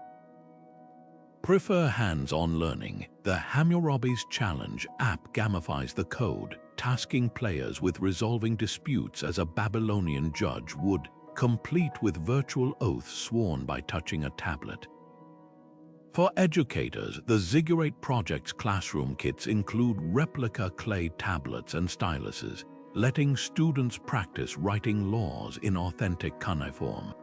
Prefer hands-on learning? The Hammurabi's Challenge app gamifies the code, tasking players with resolving disputes as a Babylonian judge would, complete with virtual oaths sworn by touching a tablet. For educators, the Ziggurat Project's classroom kits include replica clay tablets and styluses, letting students practice writing laws in authentic cuneiform.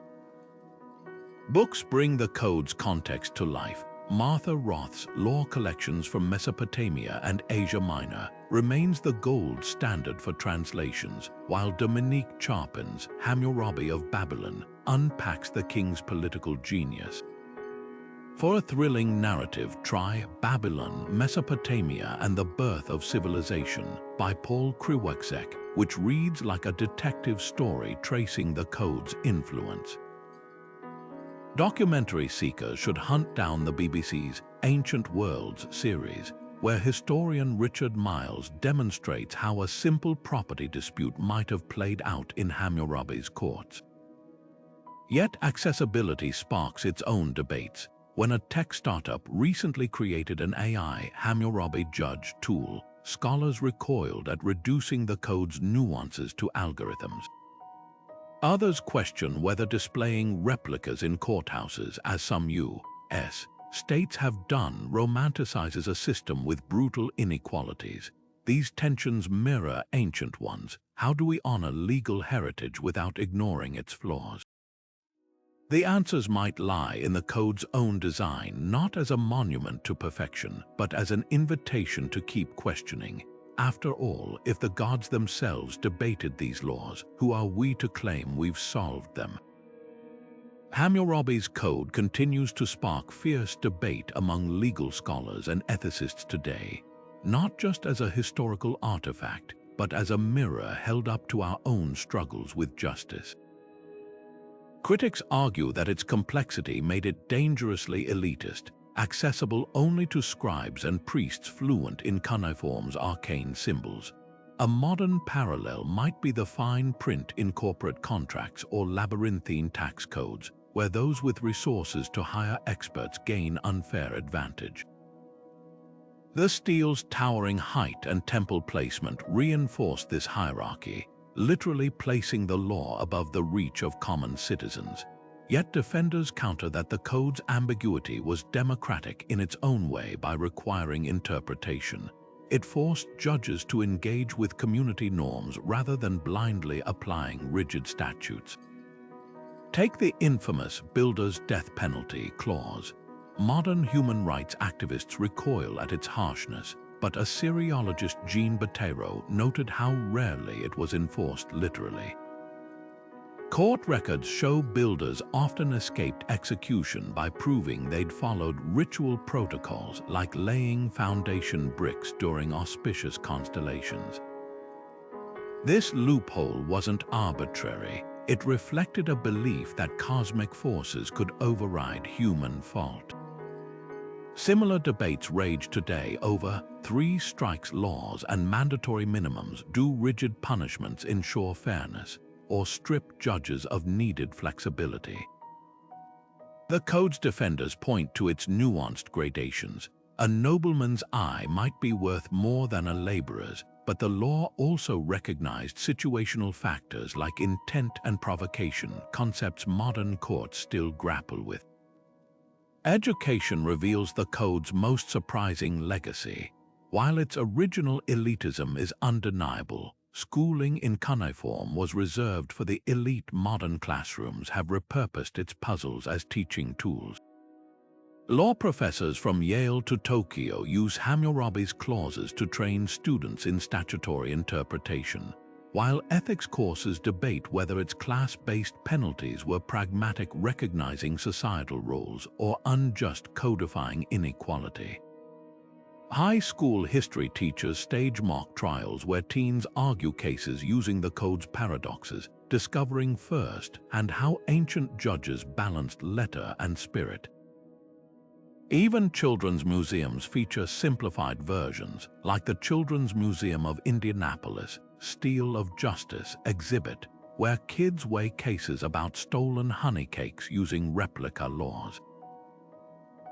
Books bring the code's context to life. Martha Roth's Law Collections from Mesopotamia and Asia Minor remains the gold standard for translations, while Dominique Charpin's Hammurabi of Babylon unpacks the king's political genius. For a thrilling narrative, try Babylon, Mesopotamia and the Birth of Civilization by Paul Kriwczek, which reads like a detective story tracing the code's influence. Documentary seekers should hunt down the BBC's Ancient Worlds series, where historian Richard Miles demonstrates how a simple property dispute might have played out in Hammurabi's courts. Yet accessibility sparks its own debates. When a tech startup recently created an AI Hammurabi judge tool, scholars recoiled at reducing the code's nuances to algorithms. Others question whether displaying replicas in courthouses, as some U.S. states have done, romanticizes a system with brutal inequalities. These tensions mirror ancient ones. How do we honor legal heritage without ignoring its flaws? The answers might lie in the code's own design, not as a monument to perfection, but as an invitation to keep questioning. After all, if the gods themselves debated these laws, who are we to claim we've solved them? Hammurabi's code continues to spark fierce debate among legal scholars and ethicists today, not just as a historical artifact, but as a mirror held up to our own struggles with justice. Critics argue that its complexity made it dangerously elitist, accessible only to scribes and priests fluent in cuneiform's arcane symbols. A modern parallel might be the fine print in corporate contracts or labyrinthine tax codes, where those with resources to hire experts gain unfair advantage. The Stele's towering height and temple placement reinforce this hierarchy, literally placing the law above the reach of common citizens. Yet defenders counter that the code's ambiguity was democratic in its own way by requiring interpretation. It forced judges to engage with community norms rather than blindly applying rigid statutes. Take the infamous builder's death penalty clause. Modern human rights activists recoil at its harshness, but Assyriologist Jean Bottero noted how rarely it was enforced literally. Court records show builders often escaped execution by proving they'd followed ritual protocols like laying foundation bricks during auspicious constellations. This loophole wasn't arbitrary. It reflected a belief that cosmic forces could override human fault. Similar debates rage today over three strikes laws and mandatory minimums. Do rigid punishments ensure fairness, or strip judges of needed flexibility? The code's defenders point to its nuanced gradations. A nobleman's eye might be worth more than a laborer's, but the law also recognized situational factors like intent and provocation, concepts modern courts still grapple with. Education reveals the code's most surprising legacy. While its original elitism is undeniable, schooling in cuneiform was reserved for the elite. Modern classrooms have repurposed its puzzles as teaching tools. Law professors from Yale to Tokyo use Hammurabi's clauses to train students in statutory interpretation, while ethics courses debate whether its class-based penalties were pragmatic, recognizing societal roles, or unjust, codifying inequality. High school history teachers stage mock trials where teens argue cases using the code's paradoxes, discovering first-hand how ancient judges balanced letter and spirit. Even children's museums feature simplified versions, like the Children's Museum of Indianapolis' Stele of Justice exhibit, where kids weigh cases about stolen honey cakes using replica laws.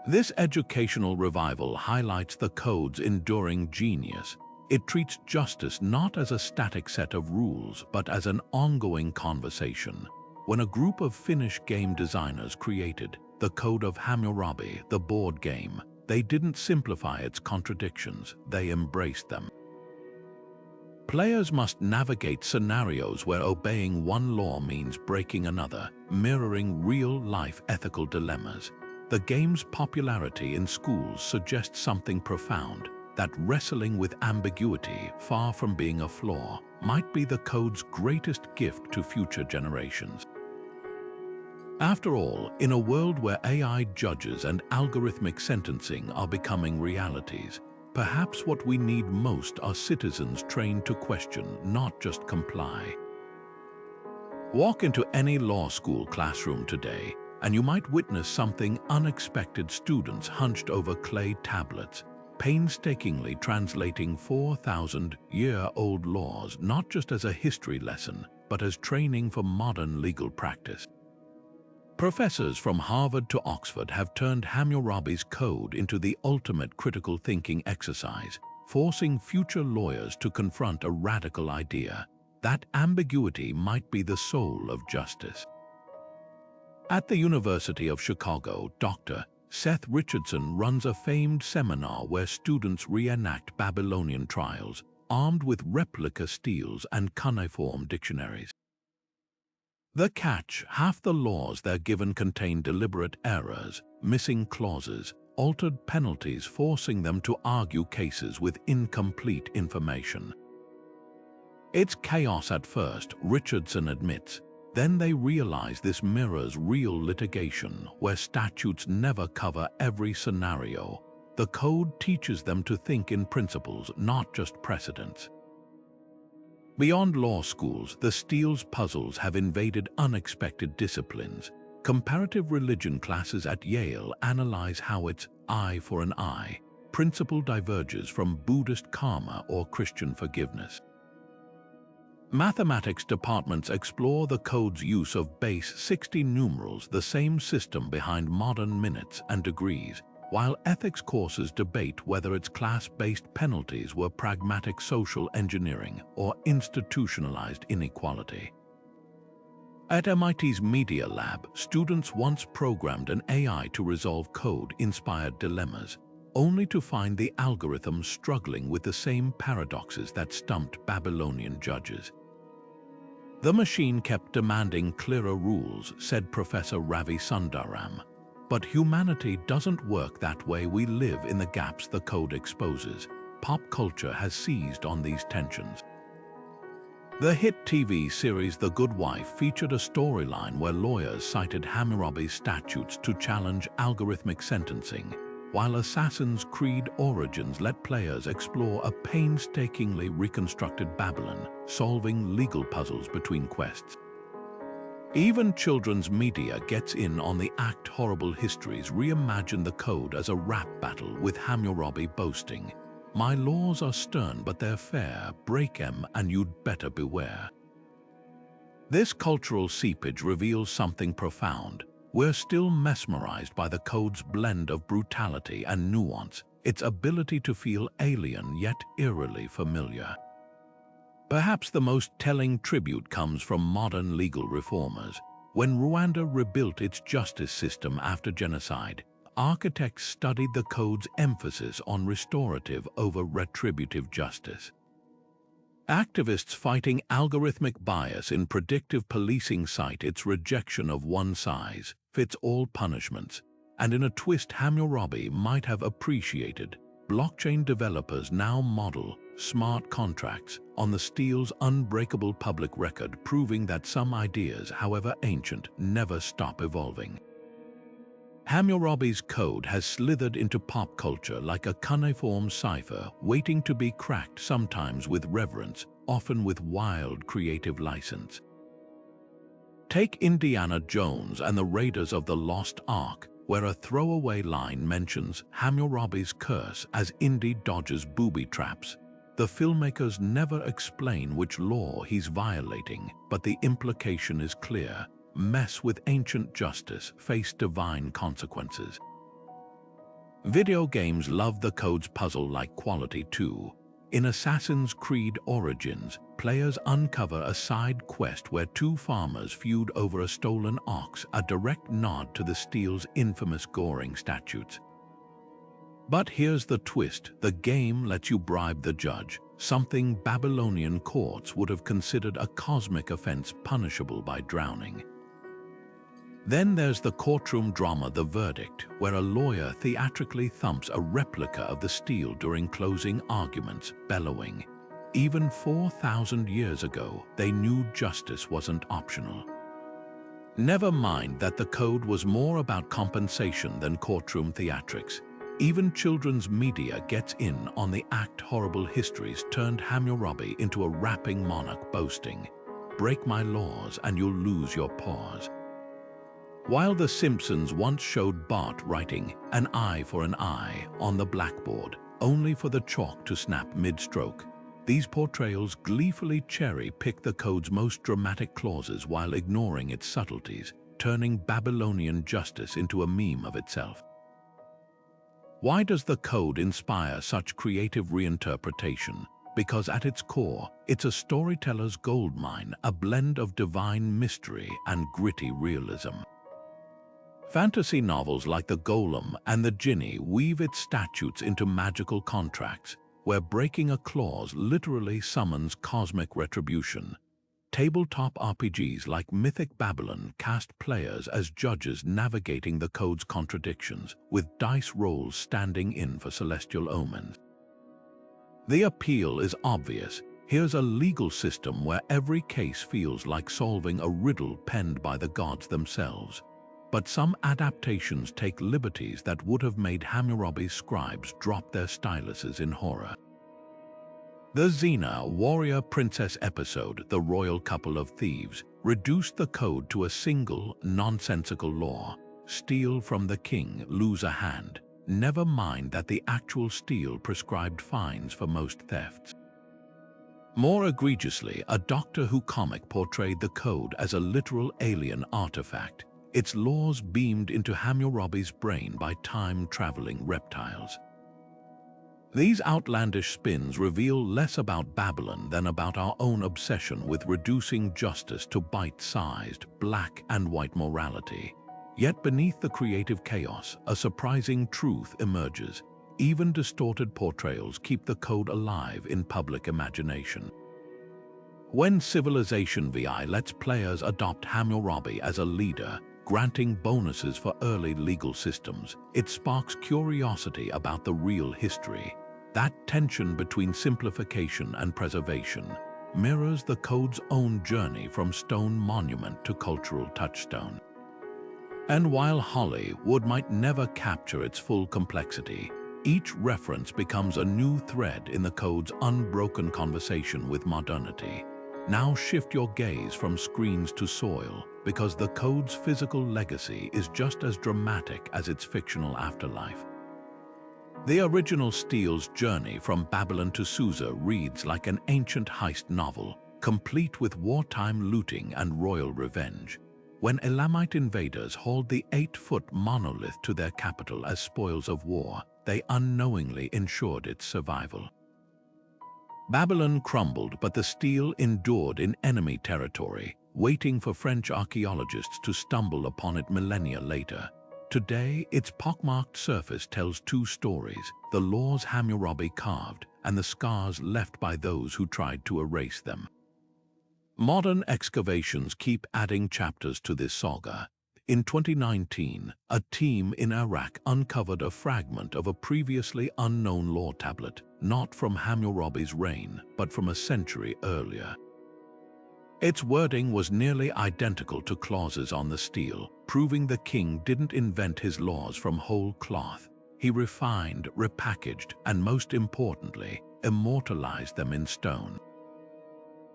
This educational revival highlights the code's enduring genius. It treats justice not as a static set of rules, but as an ongoing conversation. When a group of Finnish game designers created the Code of Hammurabi, the board game, they didn't simplify its contradictions, they embraced them. Players must navigate scenarios where obeying one law means breaking another, mirroring real-life ethical dilemmas. The game's popularity in schools suggests something profound, that wrestling with ambiguity, far from being a flaw, might be the code's greatest gift to future generations. After all, in a world where AI judges and algorithmic sentencing are becoming realities, perhaps what we need most are citizens trained to question, not just comply. Walk into any law school classroom today, and you might witness something unexpected: students hunched over clay tablets, painstakingly translating 4,000-year-old laws not just as a history lesson, but as training for modern legal practice. Professors from Harvard to Oxford have turned Hammurabi's code into the ultimate critical thinking exercise, forcing future lawyers to confront a radical idea: that ambiguity might be the soul of justice. At the University of Chicago, Dr. Seth Richardson runs a famed seminar where students reenact Babylonian trials, armed with replica steles and cuneiform dictionaries. The catch: half the laws they're given contain deliberate errors, missing clauses, altered penalties, forcing them to argue cases with incomplete information. It's chaos at first, Richardson admits. Then they realize this mirrors real litigation, where statutes never cover every scenario. The code teaches them to think in principles, not just precedents. Beyond law schools, the Stele's puzzles have invaded unexpected disciplines. Comparative religion classes at Yale analyze how its eye for an eye principle diverges from Buddhist karma or Christian forgiveness. Mathematics departments explore the code's use of base 60 numerals, the same system behind modern minutes and degrees, while ethics courses debate whether its class-based penalties were pragmatic social engineering or institutionalized inequality. At MIT's Media Lab, students once programmed an AI to resolve code-inspired dilemmas, only to find the algorithm struggling with the same paradoxes that stumped Babylonian judges. The machine kept demanding clearer rules, said Professor Ravi Sundaram. But humanity doesn't work that way. We live in the gaps the code exposes. Pop culture has seized on these tensions. The hit TV series The Good Wife featured a storyline where lawyers cited Hammurabi's statutes to challenge algorithmic sentencing, while Assassin's Creed Origins let players explore a painstakingly reconstructed Babylon, solving legal puzzles between quests. Even children's media gets in on the act. Horrible Histories reimagine the code as a rap battle, with Hammurabi boasting, "My laws are stern but they're fair, break 'em and you'd better beware." This cultural seepage reveals something profound. We're still mesmerized by the code's blend of brutality and nuance, its ability to feel alien yet eerily familiar. Perhaps the most telling tribute comes from modern legal reformers. When Rwanda rebuilt its justice system after genocide, architects studied the code's emphasis on restorative over retributive justice. Activists fighting algorithmic bias in predictive policing cite its rejection of one-size-fits-all punishments, and in a twist Hammurabi might have appreciated, blockchain developers now model smart contracts on the Stele's unbreakable public record, proving that some ideas, however ancient, never stop evolving. Hammurabi's code has slithered into pop culture like a cuneiform cipher, waiting to be cracked, sometimes with reverence, often with wild creative license. Take Indiana Jones and the Raiders of the Lost Ark, where a throwaway line mentions Hammurabi's curse as Indy dodges booby traps. The filmmakers never explain which law he's violating, but the implication is clear. Mess with ancient justice, face divine consequences. Video games love the code's puzzle-like quality too. In Assassin's Creed Origins, players uncover a side quest where two farmers feud over a stolen ox, a direct nod to the Stele's infamous goring statutes. But here's the twist: the game lets you bribe the judge, something Babylonian courts would have considered a cosmic offense punishable by drowning. Then there's the courtroom drama The Verdict, where a lawyer theatrically thumps a replica of the Stele during closing arguments, bellowing. Even 4,000 years ago, they knew justice wasn't optional. Never mind that the code was more about compensation than courtroom theatrics. Even children's media gets in on the act. Horrible histories turned Hammurabi into a rapping monarch boasting, "Break my laws and you'll lose your paws." While The Simpsons once showed Bart writing "an eye for an eye" on the blackboard, only for the chalk to snap mid-stroke, these portrayals gleefully cherry-pick the code's most dramatic clauses while ignoring its subtleties, turning Babylonian justice into a meme of itself. Why does the code inspire such creative reinterpretation? Because at its core, it's a storyteller's goldmine, a blend of divine mystery and gritty realism. Fantasy novels like The Golem and The Jinni weave its statutes into magical contracts, where breaking a clause literally summons cosmic retribution. Tabletop RPGs like Mythic Babylon cast players as judges navigating the code's contradictions, with dice rolls standing in for celestial omens. The appeal is obvious. Here's a legal system where every case feels like solving a riddle penned by the gods themselves. But some adaptations take liberties that would have made Hammurabi's scribes drop their styluses in horror. The Xena warrior princess episode, The Royal Couple of Thieves, reduced the code to a single, nonsensical law: steal from the king, lose a hand. Never mind that the actual Stele prescribed fines for most thefts. More egregiously, a Doctor Who comic portrayed the code as a literal alien artifact, its laws beamed into Hammurabi's brain by time-traveling reptiles. These outlandish spins reveal less about Babylon than about our own obsession with reducing justice to bite-sized, black and white morality. Yet beneath the creative chaos, a surprising truth emerges. Even distorted portrayals keep the code alive in public imagination. When Civilization VI lets players adopt Hammurabi as a leader, granting bonuses for early legal systems, it sparks curiosity about the real history. That tension between simplification and preservation mirrors the code's own journey from stone monument to cultural touchstone. And while Hollywood might never capture its full complexity, each reference becomes a new thread in the code's unbroken conversation with modernity. Now shift your gaze from screens to soil, because the code's physical legacy is just as dramatic as its fictional afterlife. The original Stele's journey from Babylon to Susa reads like an ancient heist novel, complete with wartime looting and royal revenge. When Elamite invaders hauled the 8-foot monolith to their capital as spoils of war, they unknowingly ensured its survival. Babylon crumbled, but the stele endured in enemy territory, waiting for French archaeologists to stumble upon it millennia later. Today, its pockmarked surface tells two stories: the laws Hammurabi carved and the scars left by those who tried to erase them. Modern excavations keep adding chapters to this saga. In 2019, a team in Iraq uncovered a fragment of a previously unknown law tablet, not from Hammurabi's reign, but from a century earlier. Its wording was nearly identical to clauses on the stele, proving the king didn't invent his laws from whole cloth. He refined, repackaged, and most importantly, immortalized them in stone.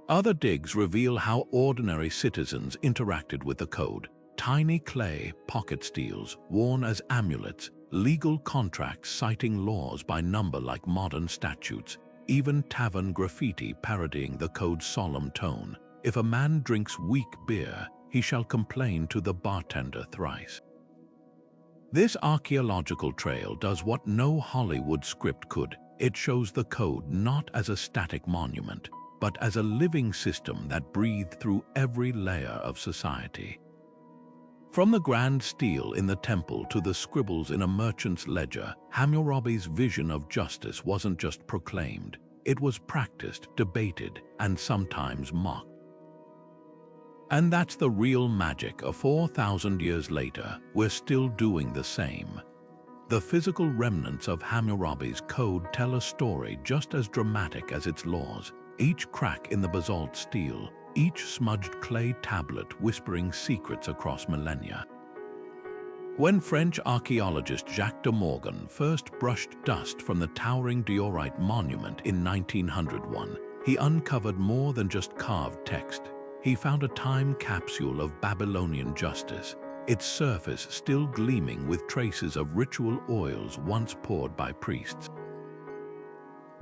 Other digs reveal how ordinary citizens interacted with the code: tiny clay pocket steles worn as amulets, legal contracts citing laws by number like modern statutes, even tavern graffiti parodying the code's solemn tone: if a man drinks weak beer, he shall complain to the bartender thrice. This archaeological trail does what no Hollywood script could. It shows the code not as a static monument, but as a living system that breathed through every layer of society. From the grand stele in the temple to the scribbles in a merchant's ledger, Hammurabi's vision of justice wasn't just proclaimed, it was practiced, debated, and sometimes mocked. And that's the real magic. 4,000 years later, we're still doing the same. The physical remnants of Hammurabi's code tell a story just as dramatic as its laws. Each crack in the basalt stele, each smudged clay tablet whispering secrets across millennia. When French archaeologist Jacques de Morgan first brushed dust from the towering diorite monument in 1901, he uncovered more than just carved text. He found a time capsule of Babylonian justice, its surface still gleaming with traces of ritual oils once poured by priests.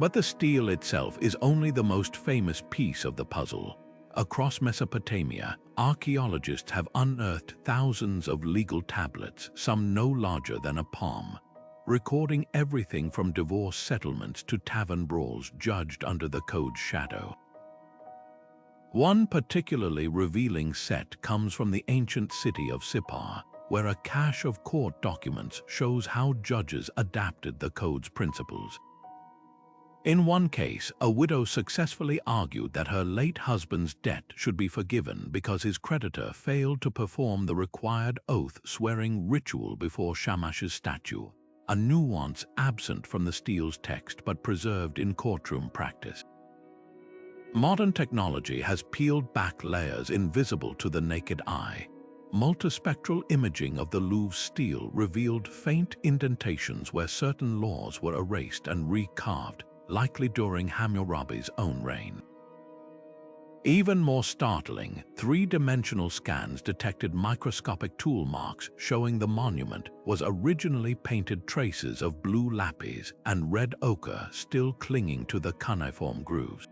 But the stele itself is only the most famous piece of the puzzle. Across Mesopotamia, archaeologists have unearthed thousands of legal tablets, some no larger than a palm, recording everything from divorce settlements to tavern brawls judged under the code's shadow. One particularly revealing set comes from the ancient city of Sippar, where a cache of court documents shows how judges adapted the code's principles. In one case, a widow successfully argued that her late husband's debt should be forgiven because his creditor failed to perform the required oath-swearing ritual before Shamash's statue, a nuance absent from the stele's text but preserved in courtroom practice. Modern technology has peeled back layers invisible to the naked eye. Multispectral imaging of the Louvre stele revealed faint indentations where certain laws were erased and recarved, likely during Hammurabi's own reign. Even more startling, three-dimensional scans detected microscopic tool marks showing the monument was originally painted traces of blue lapis and red ochre still clinging to the cuneiform grooves.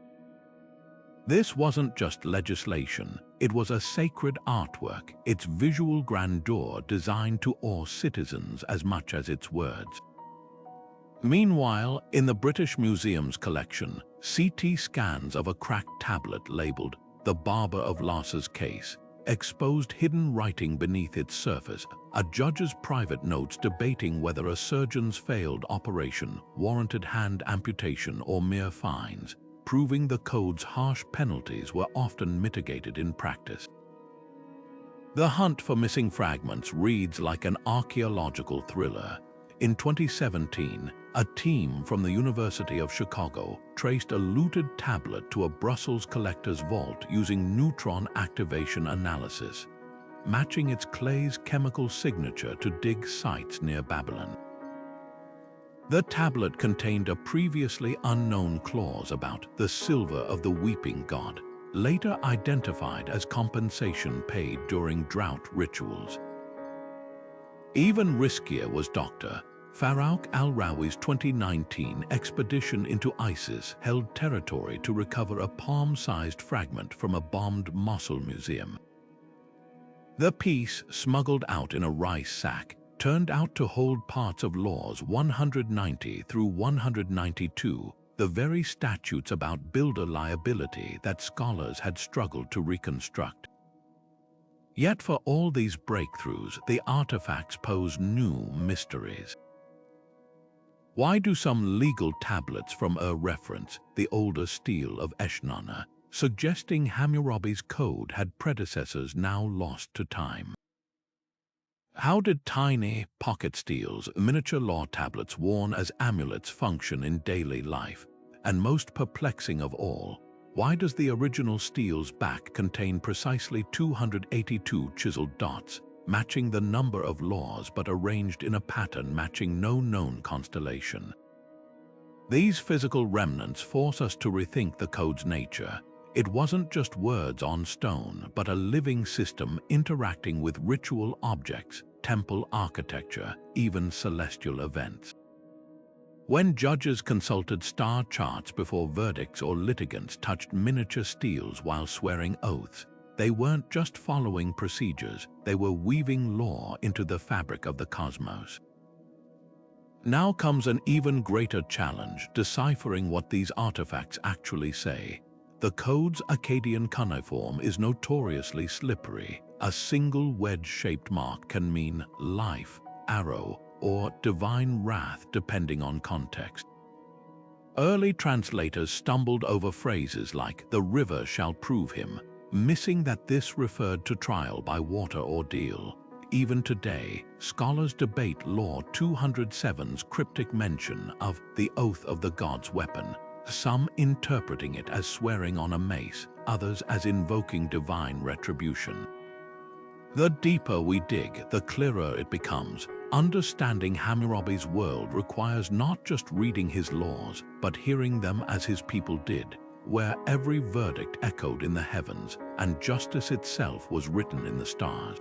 This wasn't just legislation, it was a sacred artwork, its visual grandeur designed to awe citizens as much as its words. Meanwhile, in the British Museum's collection, CT scans of a cracked tablet labeled "The Barber of Larsa's Case" exposed hidden writing beneath its surface, a judge's private notes debating whether a surgeon's failed operation warranted hand amputation or mere fines, proving the code's harsh penalties were often mitigated in practice. The hunt for missing fragments reads like an archaeological thriller. In 2017, a team from the University of Chicago traced a looted tablet to a Brussels collector's vault using neutron activation analysis, matching its clay's chemical signature to dig sites near Babylon. The tablet contained a previously unknown clause about the silver of the weeping god, later identified as compensation paid during drought rituals. Even riskier was Dr. Farouk al-Rawi's 2019 expedition into ISIS held territory to recover a palm-sized fragment from a bombed Mosul museum. The piece, smuggled out in a rice sack, turned out to hold parts of laws 190 through 192, the very statutes about builder liability that scholars had struggled to reconstruct. Yet for all these breakthroughs, the artifacts pose new mysteries. Why do some legal tablets from reference the older Stele of Eshnana, suggesting Hammurabi's code had predecessors now lost to time? How did tiny pocket steles, miniature law tablets worn as amulets, function in daily life? And most perplexing of all, why does the original Stele's back contain precisely 282 chiseled dots, matching the number of laws but arranged in a pattern matching no known constellation? These physical remnants force us to rethink the code's nature. It wasn't just words on stone, but a living system interacting with ritual objects, temple architecture, even celestial events. When judges consulted star charts before verdicts or litigants touched miniature steles while swearing oaths, they weren't just following procedures, they were weaving law into the fabric of the cosmos. Now comes an even greater challenge, deciphering what these artifacts actually say. The code's Akkadian cuneiform is notoriously slippery. A single wedge-shaped mark can mean life, arrow, or divine wrath depending on context. Early translators stumbled over phrases like "the river shall prove him," missing that this referred to trial by water ordeal. Even today, scholars debate Law 207's cryptic mention of the oath of the god's weapon, some interpreting it as swearing on a mace, others as invoking divine retribution. The deeper we dig, the clearer it becomes. Understanding Hammurabi's world requires not just reading his laws, but hearing them as his people did, where every verdict echoed in the heavens and justice itself was written in the stars.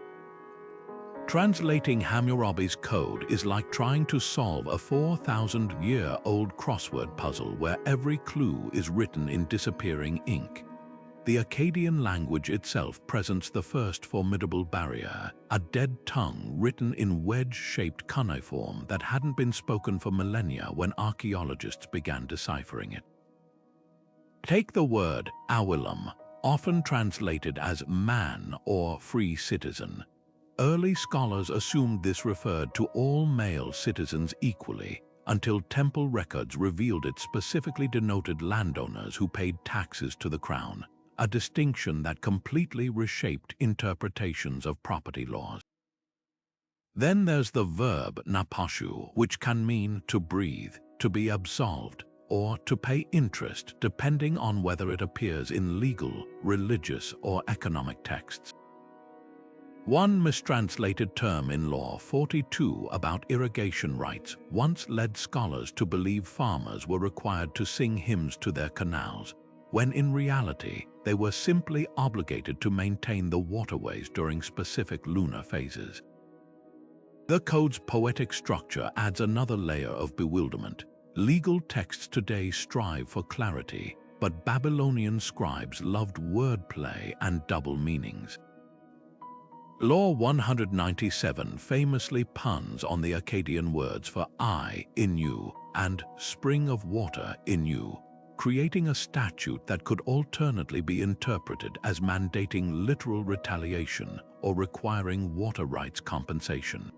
Translating Hammurabi's code is like trying to solve a 4,000-year-old crossword puzzle where every clue is written in disappearing ink. The Akkadian language itself presents the first formidable barrier, a dead tongue written in wedge-shaped cuneiform that hadn't been spoken for millennia when archaeologists began deciphering it. Take the word awilam, often translated as man or free citizen. Early scholars assumed this referred to all male citizens equally, until temple records revealed it specifically denoted landowners who paid taxes to the crown, a distinction that completely reshaped interpretations of property laws. Then there's the verb napashu, which can mean to breathe, to be absolved, or to pay interest, depending on whether it appears in legal, religious, or economic texts. One mistranslated term in Law 42 about irrigation rights once led scholars to believe farmers were required to sing hymns to their canals, when in reality they were simply obligated to maintain the waterways during specific lunar phases. The code's poetic structure adds another layer of bewilderment. Legal texts today strive for clarity, but Babylonian scribes loved wordplay and double meanings. Law 197 famously puns on the Akkadian words for "I" in you and "spring of water" in you, creating a statute that could alternately be interpreted as mandating literal retaliation or requiring water rights compensation.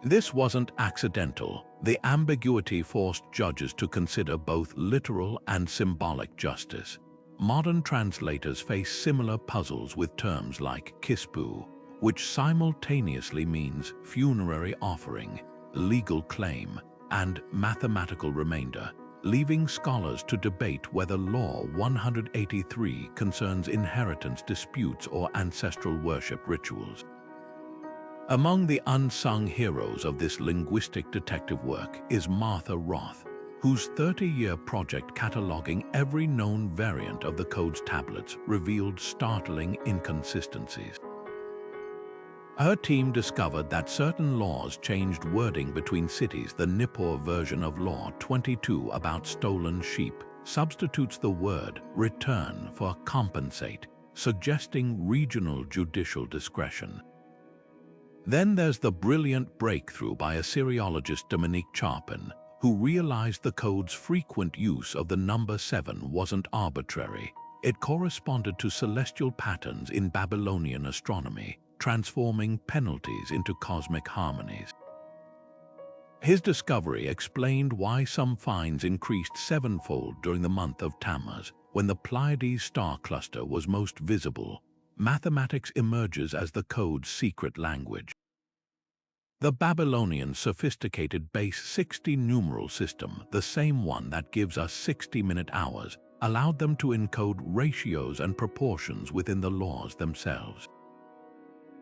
This wasn't accidental. The ambiguity forced judges to consider both literal and symbolic justice. Modern translators face similar puzzles with terms like kispu, which simultaneously means funerary offering, legal claim, and mathematical remainder, leaving scholars to debate whether Law 183 concerns inheritance disputes or ancestral worship rituals. Among the unsung heroes of this linguistic detective work is Martha Roth, whose 30-year project cataloging every known variant of the code's tablets revealed startling inconsistencies. Her team discovered that certain laws changed wording between cities. The Nippur version of Law 22 about stolen sheep substitutes the word return for compensate, suggesting regional judicial discretion. Then there's the brilliant breakthrough by Assyriologist Dominique Charpin, who realized the code's frequent use of the number 7 wasn't arbitrary. It corresponded to celestial patterns in Babylonian astronomy, transforming penalties into cosmic harmonies. His discovery explained why some finds increased sevenfold during the month of Tammuz, when the Pleiades star cluster was most visible. Mathematics emerges as the code's secret language. The Babylonians' sophisticated base 60 numeral system, the same one that gives us 60-minute hours, allowed them to encode ratios and proportions within the laws themselves.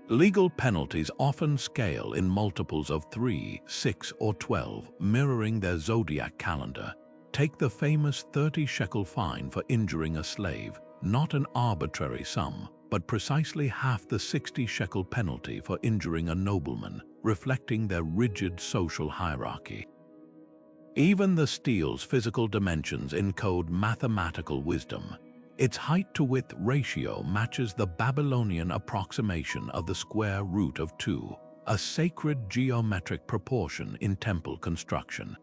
Legal penalties often scale in multiples of 3, 6, or 12, mirroring their zodiac calendar. Take the famous 30-shekel fine for injuring a slave, not an arbitrary sum, but precisely half the 60-shekel penalty for injuring a nobleman, reflecting their rigid social hierarchy. Even the Stele's physical dimensions encode mathematical wisdom. Its height-to-width ratio matches the Babylonian approximation of the square root of 2, a sacred geometric proportion in temple construction.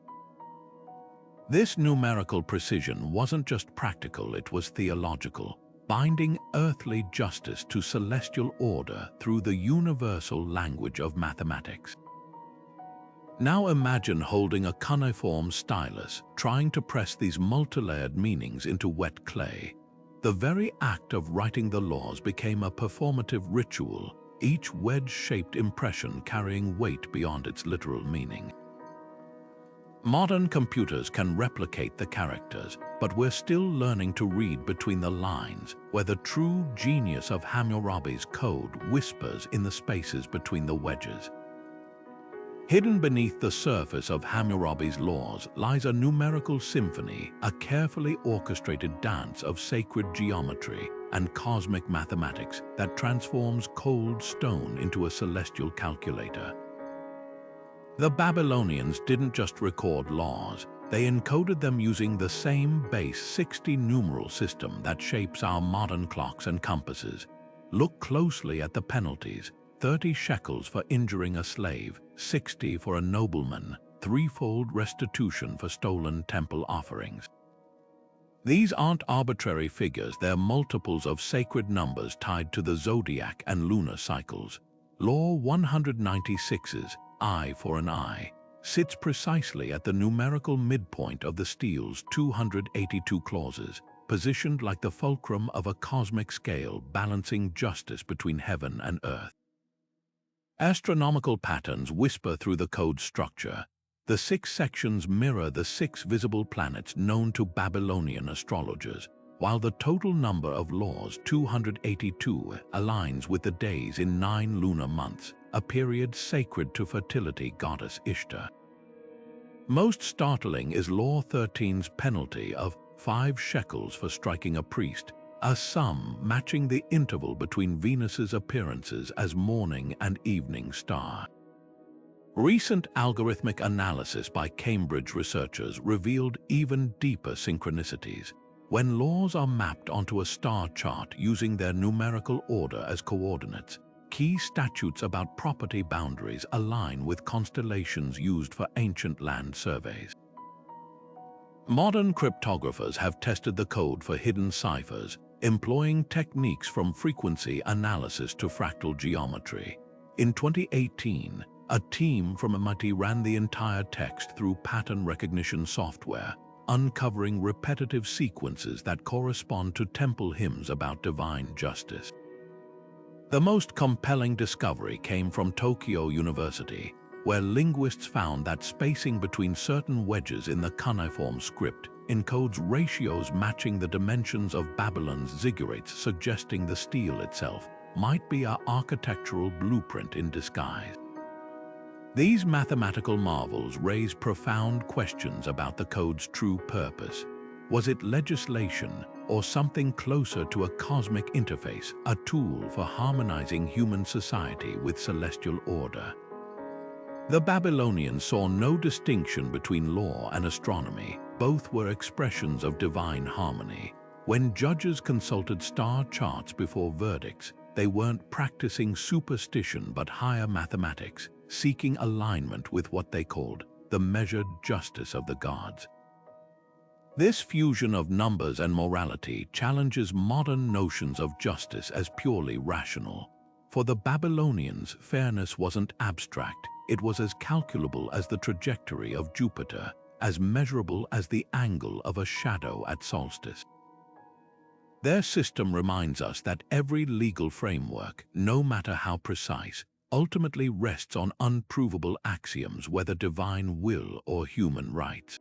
This numerical precision wasn't just practical, it was theological, binding earthly justice to celestial order through the universal language of mathematics. Now imagine holding a cuneiform stylus, trying to press these multilayered meanings into wet clay. The very act of writing the laws became a performative ritual, each wedge-shaped impression carrying weight beyond its literal meaning. Modern computers can replicate the characters, but we're still learning to read between the lines, where the true genius of Hammurabi's code whispers in the spaces between the wedges. Hidden beneath the surface of Hammurabi's laws lies a numerical symphony, a carefully orchestrated dance of sacred geometry and cosmic mathematics that transforms cold stone into a celestial calculator. The Babylonians didn't just record laws, they encoded them using the same base 60 numeral system that shapes our modern clocks and compasses. Look closely at the penalties: 30 shekels for injuring a slave, 60 for a nobleman, threefold restitution for stolen temple offerings. These aren't arbitrary figures, they're multiples of sacred numbers tied to the zodiac and lunar cycles. Law 196's eye for an eye sits precisely at the numerical midpoint of the Stele's 282 clauses, positioned like the fulcrum of a cosmic scale balancing justice between heaven and earth. Astronomical patterns whisper through the code's structure. The 6 sections mirror the 6 visible planets known to Babylonian astrologers, while the total number of laws, 282, aligns with the days in 9 lunar months, a period sacred to fertility goddess Ishtar. Most startling is Law 13's penalty of 5 shekels for striking a priest, a sum matching the interval between Venus's appearances as morning and evening star. Recent algorithmic analysis by Cambridge researchers revealed even deeper synchronicities. When laws are mapped onto a star chart using their numerical order as coordinates, key statutes about property boundaries align with constellations used for ancient land surveys. Modern cryptographers have tested the code for hidden ciphers, employing techniques from frequency analysis to fractal geometry. In 2018, a team from MIT ran the entire text through pattern recognition software, uncovering repetitive sequences that correspond to temple hymns about divine justice. The most compelling discovery came from Tokyo University, where linguists found that spacing between certain wedges in the cuneiform script encodes ratios matching the dimensions of Babylon's ziggurats, suggesting the stele itself might be our architectural blueprint in disguise. These mathematical marvels raise profound questions about the code's true purpose. Was it legislation or something closer to a cosmic interface, a tool for harmonizing human society with celestial order? The Babylonians saw no distinction between law and astronomy. Both were expressions of divine harmony. When judges consulted star charts before verdicts, They weren't practicing superstition but higher mathematics, seeking alignment with what they called the measured justice of the gods. This fusion of numbers and morality challenges modern notions of justice as purely rational. For the Babylonians, fairness wasn't abstract, it was as calculable as the trajectory of Jupiter, as measurable as the angle of a shadow at solstice. Their system reminds us that every legal framework, no matter how precise, ultimately rests on unprovable axioms, whether divine will or human rights.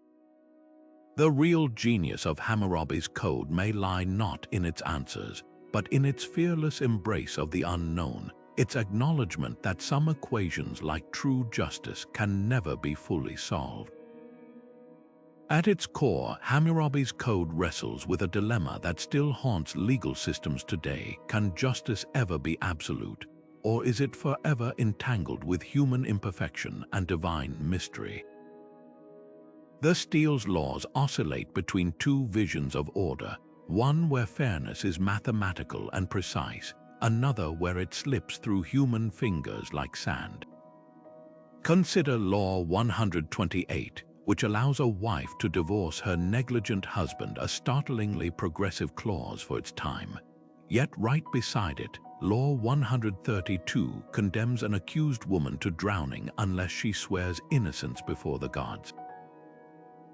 The real genius of Hammurabi's code may lie not in its answers, but in its fearless embrace of the unknown, its acknowledgement that some equations like true justice can never be fully solved. At its core, Hammurabi's code wrestles with a dilemma that still haunts legal systems today. Can justice ever be absolute, or is it forever entangled with human imperfection and divine mystery? The Stele's laws oscillate between two visions of order, one where fairness is mathematical and precise, another where it slips through human fingers like sand. Consider Law 128, which allows a wife to divorce her negligent husband, a startlingly progressive clause for its time. Yet right beside it, Law 132 condemns an accused woman to drowning unless she swears innocence before the gods.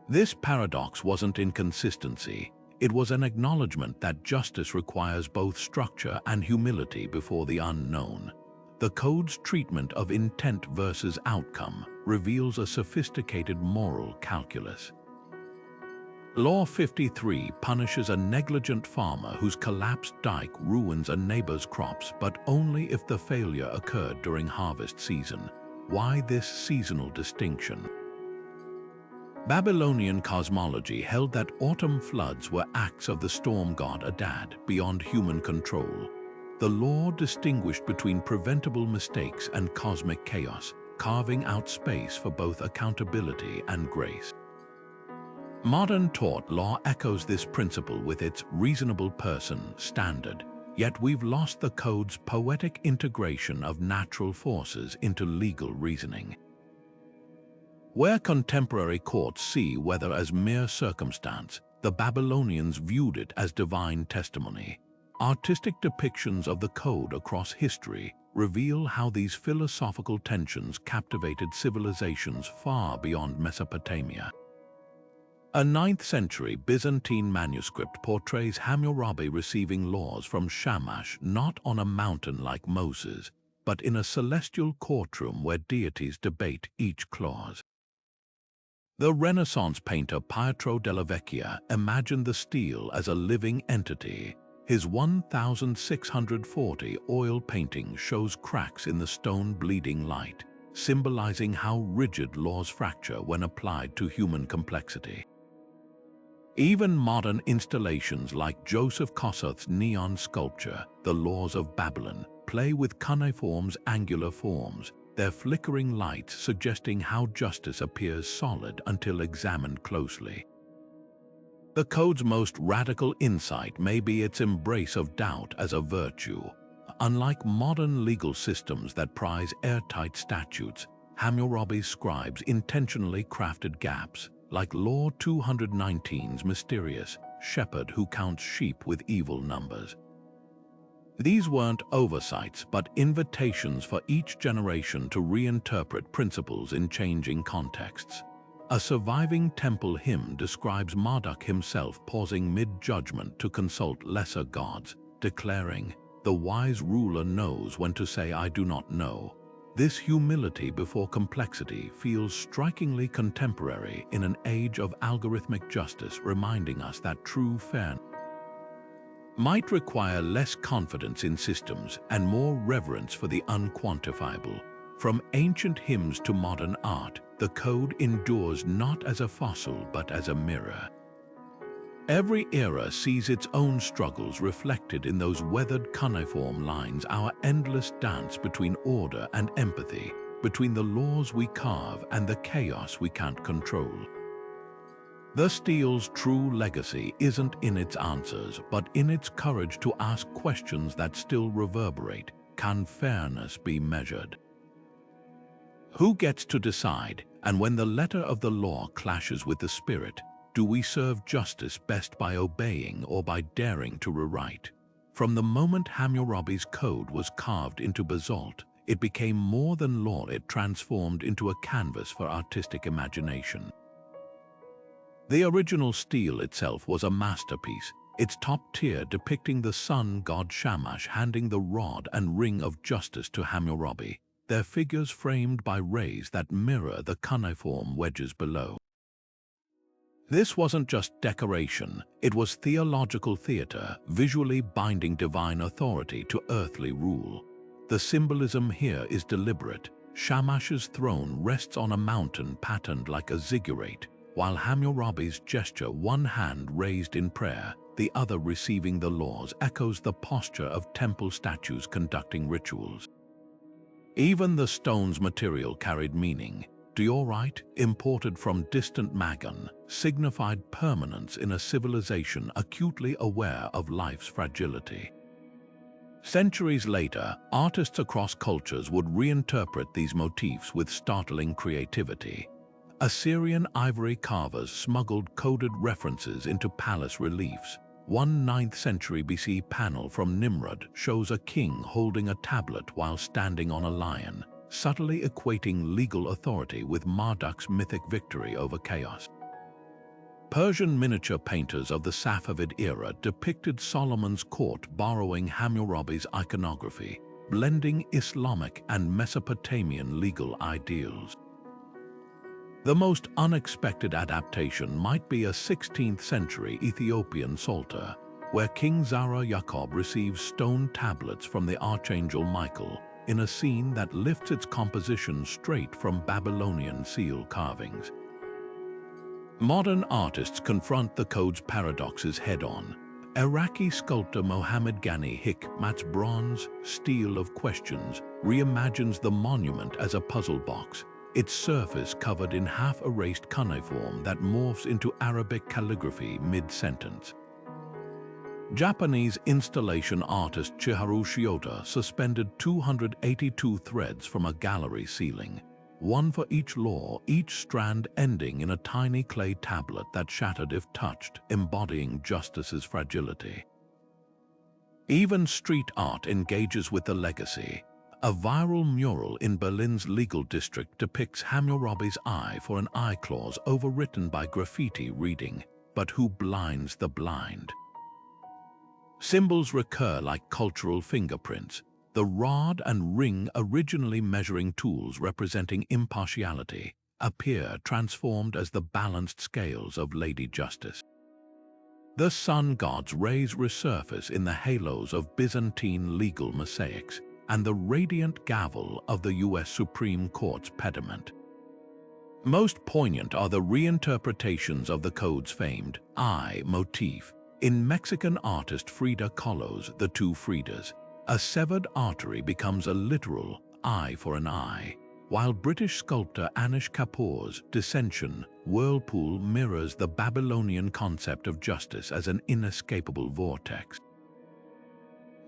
This paradox wasn't inconsistency, it was an acknowledgement that justice requires both structure and humility before the unknown. The code's treatment of intent versus outcome reveals a sophisticated moral calculus. Law 53 punishes a negligent farmer whose collapsed dike ruins a neighbor's crops, but only if the failure occurred during harvest season. Why this seasonal distinction? Babylonian cosmology held that autumn floods were acts of the storm god Adad, beyond human control. The law distinguished between preventable mistakes and cosmic chaos, carving out space for both accountability and grace. Modern tort law echoes this principle with its reasonable person standard, yet we've lost the code's poetic integration of natural forces into legal reasoning. Where contemporary courts see weather as mere circumstance, the Babylonians viewed it as divine testimony. Artistic depictions of the code across history reveal how these philosophical tensions captivated civilizations far beyond Mesopotamia. A 9th-century Byzantine manuscript portrays Hammurabi receiving laws from Shamash not on a mountain like Moses, but in a celestial courtroom where deities debate each clause. The Renaissance painter Pietro della Vecchia imagined the stele as a living entity. His 1640 oil painting shows cracks in the stone bleeding light, symbolizing how rigid laws fracture when applied to human complexity. Even modern installations like Joseph Kossuth's neon sculpture, The Laws of Babylon, play with cuneiform's angular forms, their flickering light suggesting how justice appears solid until examined closely. The code's most radical insight may be its embrace of doubt as a virtue. Unlike modern legal systems that prize airtight statutes, Hammurabi's scribes intentionally crafted gaps, like Law 219's mysterious shepherd who counts sheep with evil numbers. These weren't oversights, but invitations for each generation to reinterpret principles in changing contexts. A surviving temple hymn describes Marduk himself pausing mid-judgment to consult lesser gods, declaring, "The wise ruler knows when to say I do not know." This humility before complexity feels strikingly contemporary in an age of algorithmic justice, reminding us that true fairness might require less confidence in systems and more reverence for the unquantifiable. From ancient hymns to modern art, the code endures not as a fossil but as a mirror. Every era sees its own struggles reflected in those weathered cuneiform lines, our endless dance between order and empathy, between the laws we carve and the chaos we can't control. The Stele's true legacy isn't in its answers, but in its courage to ask questions that still reverberate. Can fairness be measured? Who gets to decide, and when the letter of the law clashes with the spirit, do we serve justice best by obeying or by daring to rewrite? From the moment Hammurabi's code was carved into basalt, it became more than law. It transformed into a canvas for artistic imagination. The original Stele itself was a masterpiece, its top tier depicting the sun god Shamash handing the rod and ring of justice to Hammurabi, their figures framed by rays that mirror the cuneiform wedges below. This wasn't just decoration, it was theological theater, visually binding divine authority to earthly rule. The symbolism here is deliberate. Shamash's throne rests on a mountain patterned like a ziggurat, while Hammurabi's gesture, one hand raised in prayer, the other receiving the laws, echoes the posture of temple statues conducting rituals. Even the stone's material carried meaning. Diorite, imported from distant Magan, signified permanence in a civilization acutely aware of life's fragility. Centuries later, artists across cultures would reinterpret these motifs with startling creativity. Assyrian ivory carvers smuggled coded references into palace reliefs. One 9th century BC panel from Nimrod shows a king holding a tablet while standing on a lion, subtly equating legal authority with Marduk's mythic victory over chaos. Persian miniature painters of the Safavid era depicted Solomon's court borrowing Hammurabi's iconography, blending Islamic and Mesopotamian legal ideals. The most unexpected adaptation might be a 16th century Ethiopian psalter, where King Zara Yacob receives stone tablets from the archangel Michael in a scene that lifts its composition straight from Babylonian seal carvings. Modern artists confront the code's paradoxes head-on. Iraqi sculptor Mohammad Ghani Hikmat's bronze Stele of Questions reimagines the monument as a puzzle box, its surface covered in half-erased cuneiform that morphs into Arabic calligraphy mid-sentence. Japanese installation artist Chiharu Shiota suspended 282 threads from a gallery ceiling, one for each law, each strand ending in a tiny clay tablet that shattered if touched, embodying justice's fragility. Even street art engages with the legacy. A viral mural in Berlin's legal district depicts Hammurabi's eye for an eye clause overwritten by graffiti reading, "But who blinds the blind?" Symbols recur like cultural fingerprints. The rod and ring, originally measuring tools representing impartiality, appear transformed as the balanced scales of Lady Justice. The sun god's rays resurface in the halos of Byzantine legal mosaics and the radiant gavel of the U.S. Supreme Court's pediment. Most poignant are the reinterpretations of the code's famed eye motif. In Mexican artist Frida Kahlo's The Two Fridas, a severed artery becomes a literal eye for an eye, while British sculptor Anish Kapoor's Dissension Whirlpool mirrors the Babylonian concept of justice as an inescapable vortex.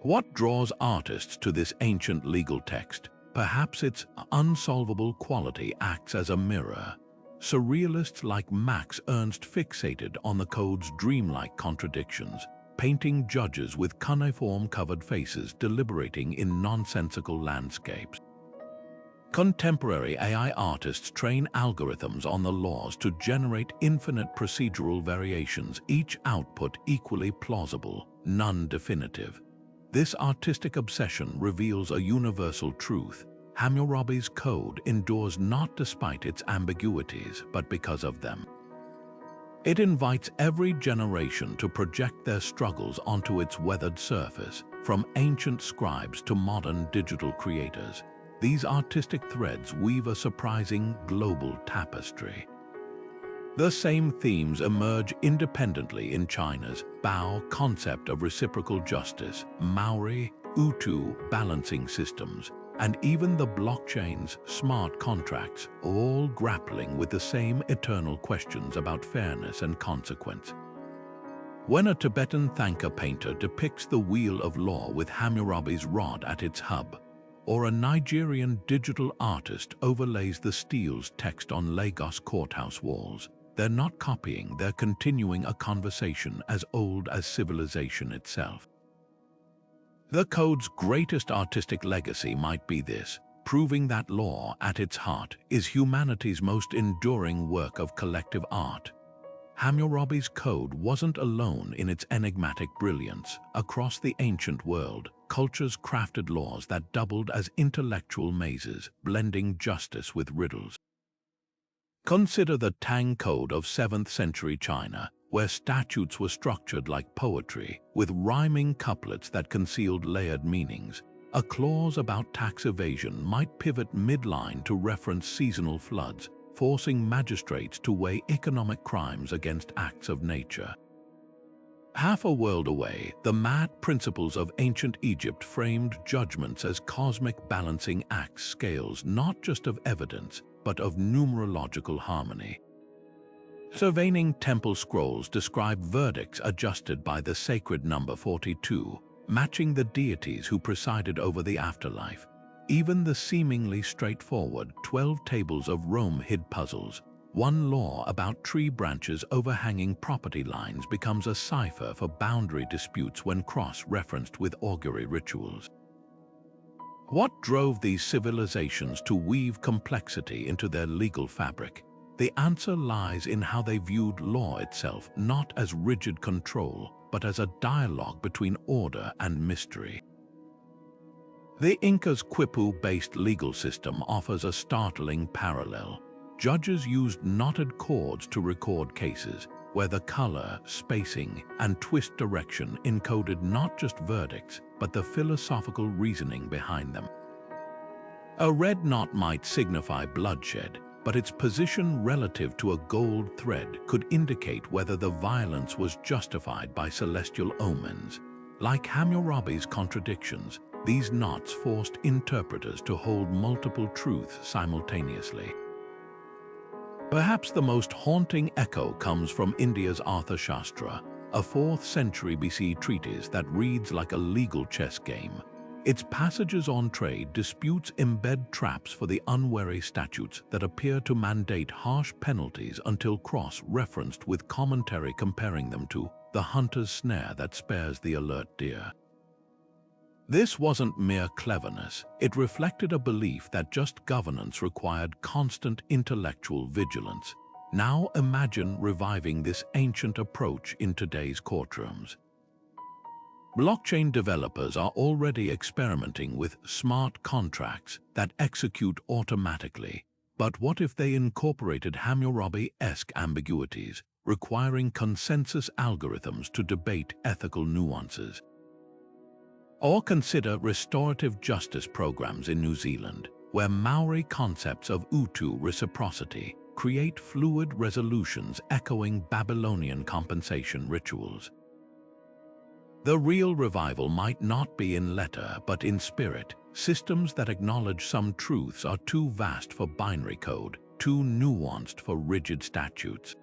What draws artists to this ancient legal text? Perhaps its unsolvable quality acts as a mirror. Surrealists like Max Ernst fixated on the code's dreamlike contradictions, painting judges with cuneiform-covered faces deliberating in nonsensical landscapes. Contemporary AI artists train algorithms on the laws to generate infinite procedural variations, each output equally plausible, none definitive. This artistic obsession reveals a universal truth. Hammurabi's code endures not despite its ambiguities, but because of them. It invites every generation to project their struggles onto its weathered surface, from ancient scribes to modern digital creators. These artistic threads weave a surprising global tapestry. The same themes emerge independently in China's Bao concept of reciprocal justice, Maori, Utu balancing systems, and even the blockchain's smart contracts are all grappling with the same eternal questions about fairness and consequence. When a Tibetan Thangka painter depicts the wheel of law with Hammurabi's rod at its hub, or a Nigerian digital artist overlays the Stele's text on Lagos courthouse walls, they're not copying, they're continuing a conversation as old as civilization itself. The code's greatest artistic legacy might be this, proving that law, at its heart, is humanity's most enduring work of collective art. Hammurabi's code wasn't alone in its enigmatic brilliance. Across the ancient world, cultures crafted laws that doubled as intellectual mazes, blending justice with riddles. Consider the Tang Code of 7th century China, where statutes were structured like poetry, with rhyming couplets that concealed layered meanings. A clause about tax evasion might pivot midline to reference seasonal floods, forcing magistrates to weigh economic crimes against acts of nature. Half a world away, the mad principles of ancient Egypt framed judgments as cosmic balancing acts scales not just of evidence, but of numerological harmony. Surveying temple scrolls describe verdicts adjusted by the sacred number 42, matching the deities who presided over the afterlife. Even the seemingly straightforward 12 tables of Rome hid puzzles. One law about tree branches overhanging property lines becomes a cipher for boundary disputes when cross-referenced with augury rituals. What drove these civilizations to weave complexity into their legal fabric? The answer lies in how they viewed law itself, not as rigid control, but as a dialogue between order and mystery. The Inca's quipu-based legal system offers a startling parallel. Judges used knotted cords to record cases, where the color, spacing, and twist direction encoded not just verdicts, but the philosophical reasoning behind them. A red knot might signify bloodshed, but its position relative to a gold thread could indicate whether the violence was justified by celestial omens. Like Hammurabi's contradictions, these knots forced interpreters to hold multiple truths simultaneously. Perhaps the most haunting echo comes from India's Arthashastra, a 4th century BC treatise that reads like a legal chess game. Its passages on trade disputes embed traps for the unwary statutes that appear to mandate harsh penalties until cross-referenced with commentary comparing them to the hunter's snare that spares the alert deer. This wasn't mere cleverness, it reflected a belief that just governance required constant intellectual vigilance. Now imagine reviving this ancient approach in today's courtrooms. Blockchain developers are already experimenting with smart contracts that execute automatically. But what if they incorporated Hammurabi-esque ambiguities, requiring consensus algorithms to debate ethical nuances? Or consider restorative justice programs in New Zealand, where Maori concepts of utu reciprocity create fluid resolutions echoing Babylonian compensation rituals. The real revival might not be in letter but in spirit. Systems that acknowledge some truths are too vast for binary code, too nuanced for rigid statutes.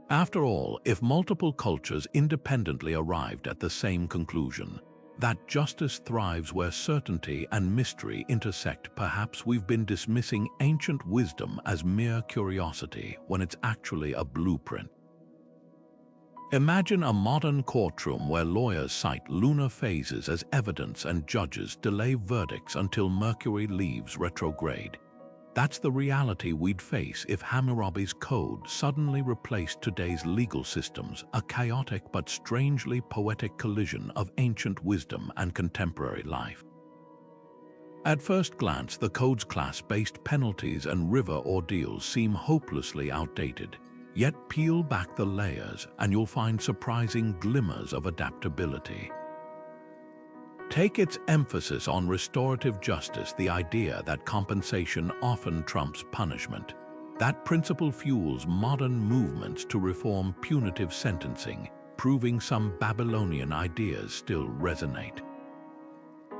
After all, if multiple cultures independently arrived at the same conclusion, that justice thrives where certainty and mystery intersect, perhaps we've been dismissing ancient wisdom as mere curiosity when it's actually a blueprint. Imagine a modern courtroom where lawyers cite lunar phases as evidence and judges delay verdicts until Mercury leaves retrograde. That's the reality we'd face if Hammurabi's code suddenly replaced today's legal systems, a chaotic but strangely poetic collision of ancient wisdom and contemporary life. At first glance, the code's class-based penalties and river ordeals seem hopelessly outdated. Yet peel back the layers and you'll find surprising glimmers of adaptability. Take its emphasis on restorative justice, the idea that compensation often trumps punishment. That principle fuels modern movements to reform punitive sentencing, proving some Babylonian ideas still resonate.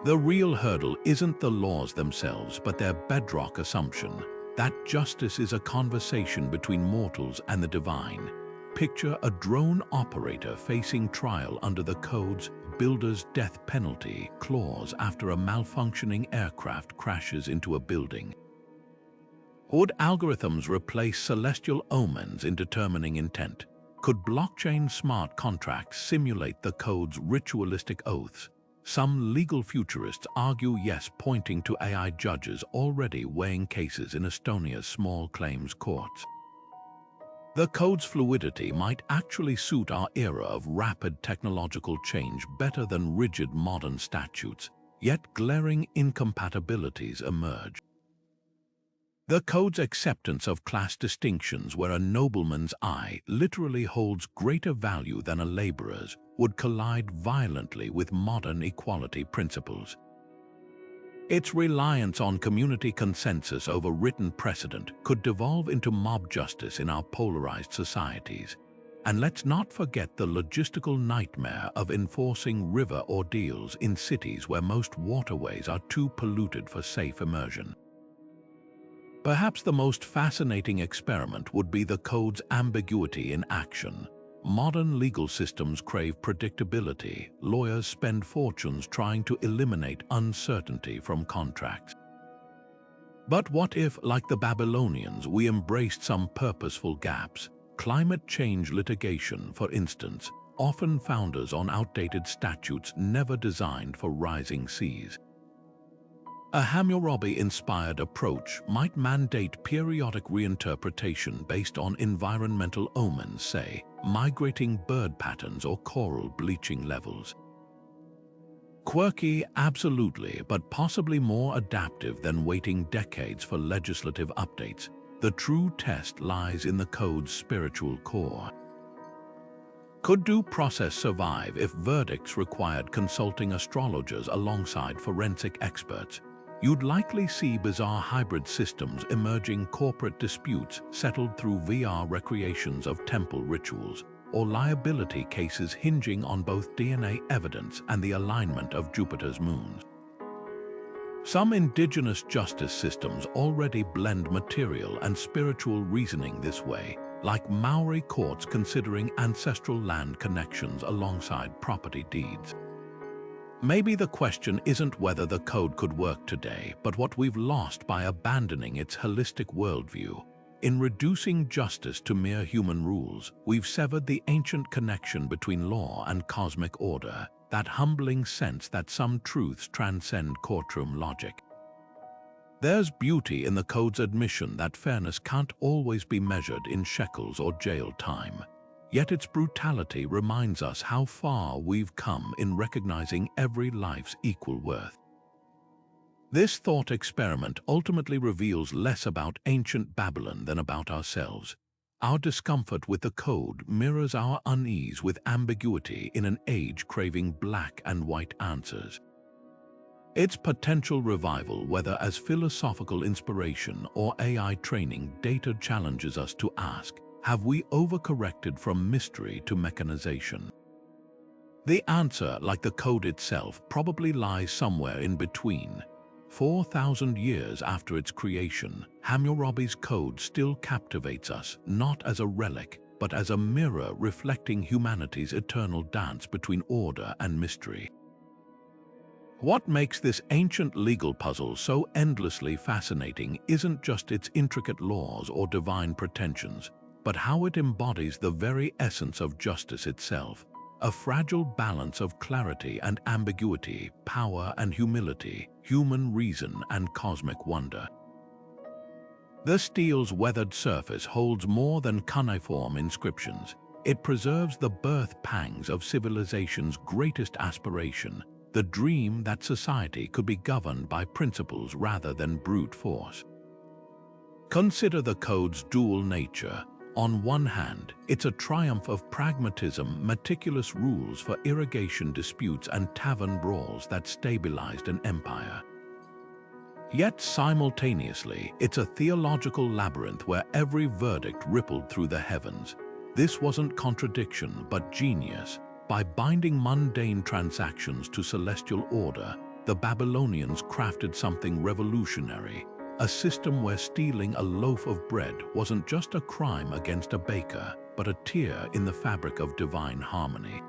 The real hurdle isn't the laws themselves, but their bedrock assumption that justice is a conversation between mortals and the divine. Picture a drone operator facing trial under the code's builder's death penalty clause after a malfunctioning aircraft crashes into a building. Would algorithms replace celestial omens in determining intent? Could blockchain smart contracts simulate the code's ritualistic oaths? Some legal futurists argue yes, pointing to AI judges already weighing cases in Estonia's small claims courts. The code's fluidity might actually suit our era of rapid technological change better than rigid modern statutes, yet glaring incompatibilities emerge. The code's acceptance of class distinctions, where a nobleman's eye literally holds greater value than a laborer's, would collide violently with modern equality principles. Its reliance on community consensus over written precedent could devolve into mob justice in our polarized societies. And let's not forget the logistical nightmare of enforcing river ordeals in cities where most waterways are too polluted for safe immersion. Perhaps the most fascinating experiment would be the code's ambiguity in action. Modern legal systems crave predictability. Lawyers spend fortunes trying to eliminate uncertainty from contracts. But what if, like the Babylonians, we embraced some purposeful gaps? Climate change litigation, for instance, often founders on outdated statutes never designed for rising seas. A Hammurabi-inspired approach might mandate periodic reinterpretation based on environmental omens, say, migrating bird patterns or coral bleaching levels. Quirky, absolutely, but possibly more adaptive than waiting decades for legislative updates. The true test lies in the code's spiritual core. Could due process survive if verdicts required consulting astrologers alongside forensic experts? You'd likely see bizarre hybrid systems emerging, corporate disputes settled through VR recreations of temple rituals, or liability cases hinging on both DNA evidence and the alignment of Jupiter's moons. Some indigenous justice systems already blend material and spiritual reasoning this way, like Maori courts considering ancestral land connections alongside property deeds. Maybe the question isn't whether the code could work today, but what we've lost by abandoning its holistic worldview. In reducing justice to mere human rules, we've severed the ancient connection between law and cosmic order, that humbling sense that some truths transcend courtroom logic. There's beauty in the code's admission that fairness can't always be measured in shekels or jail time. Yet its brutality reminds us how far we've come in recognizing every life's equal worth. This thought experiment ultimately reveals less about ancient Babylon than about ourselves. Our discomfort with the code mirrors our unease with ambiguity in an age craving black and white answers. Its potential revival, whether as philosophical inspiration or AI training data, challenges us to ask, have we overcorrected from mystery to mechanization? The answer, like the code itself, probably lies somewhere in between. 4,000 years after its creation, Hammurabi's code still captivates us, not as a relic, but as a mirror reflecting humanity's eternal dance between order and mystery. What makes this ancient legal puzzle so endlessly fascinating isn't just its intricate laws or divine pretensions, but how it embodies the very essence of justice itself, a fragile balance of clarity and ambiguity, power and humility, human reason and cosmic wonder. The Stele's weathered surface holds more than cuneiform inscriptions. It preserves the birth pangs of civilization's greatest aspiration, the dream that society could be governed by principles rather than brute force. Consider the code's dual nature. On one hand, it's a triumph of pragmatism, meticulous rules for irrigation disputes and tavern brawls that stabilized an empire. Yet simultaneously, it's a theological labyrinth where every verdict rippled through the heavens. This wasn't contradiction, but genius. By binding mundane transactions to celestial order, the Babylonians crafted something revolutionary, a system where stealing a loaf of bread wasn't just a crime against a baker, but a tear in the fabric of divine harmony.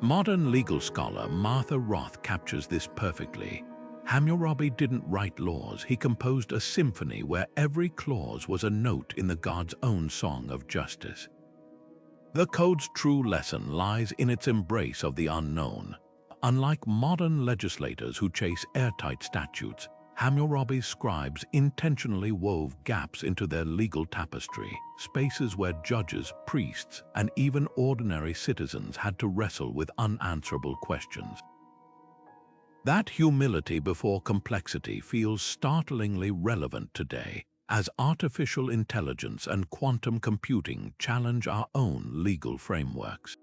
Modern legal scholar Martha Roth captures this perfectly. Hammurabi didn't write laws, he composed a symphony where every clause was a note in the god's own song of justice. The code's true lesson lies in its embrace of the unknown. Unlike modern legislators who chase airtight statutes, Hammurabi's scribes intentionally wove gaps into their legal tapestry, spaces where judges, priests, and even ordinary citizens had to wrestle with unanswerable questions. That humility before complexity feels startlingly relevant today, as artificial intelligence and quantum computing challenge our own legal frameworks.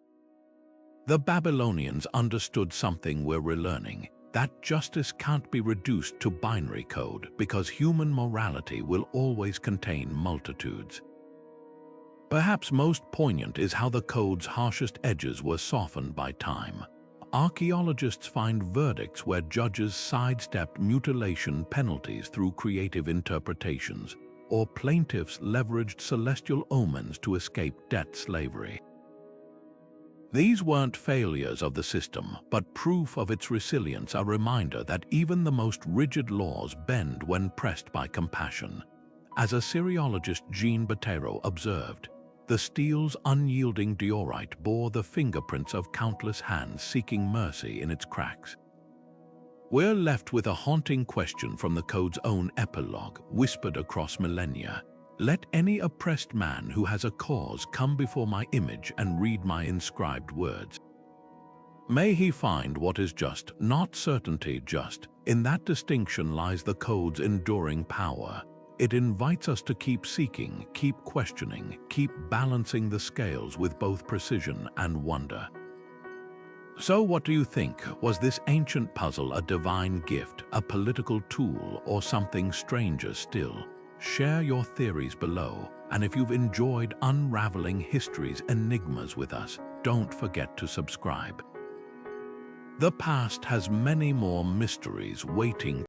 The Babylonians understood something we're relearning, that justice can't be reduced to binary code because human morality will always contain multitudes. Perhaps most poignant is how the code's harshest edges were softened by time. Archaeologists find verdicts where judges sidestepped mutilation penalties through creative interpretations, or plaintiffs leveraged celestial omens to escape debt slavery. These weren't failures of the system, but proof of its resilience, a reminder that even the most rigid laws bend when pressed by compassion. As Assyriologist Jean Bottero observed, the steel's unyielding diorite bore the fingerprints of countless hands seeking mercy in its cracks. We're left with a haunting question from the code's own epilogue, whispered across millennia. Let any oppressed man who has a cause come before my image and read my inscribed words. May he find what is just, not certainty just. In that distinction lies the code's enduring power. It invites us to keep seeking, keep questioning, keep balancing the scales with both precision and wonder. So what do you think? Was this ancient puzzle a divine gift, a political tool, or something stranger still? Share your theories below, and if you've enjoyed unraveling history's enigmas with us, don't forget to subscribe. The past has many more mysteries waiting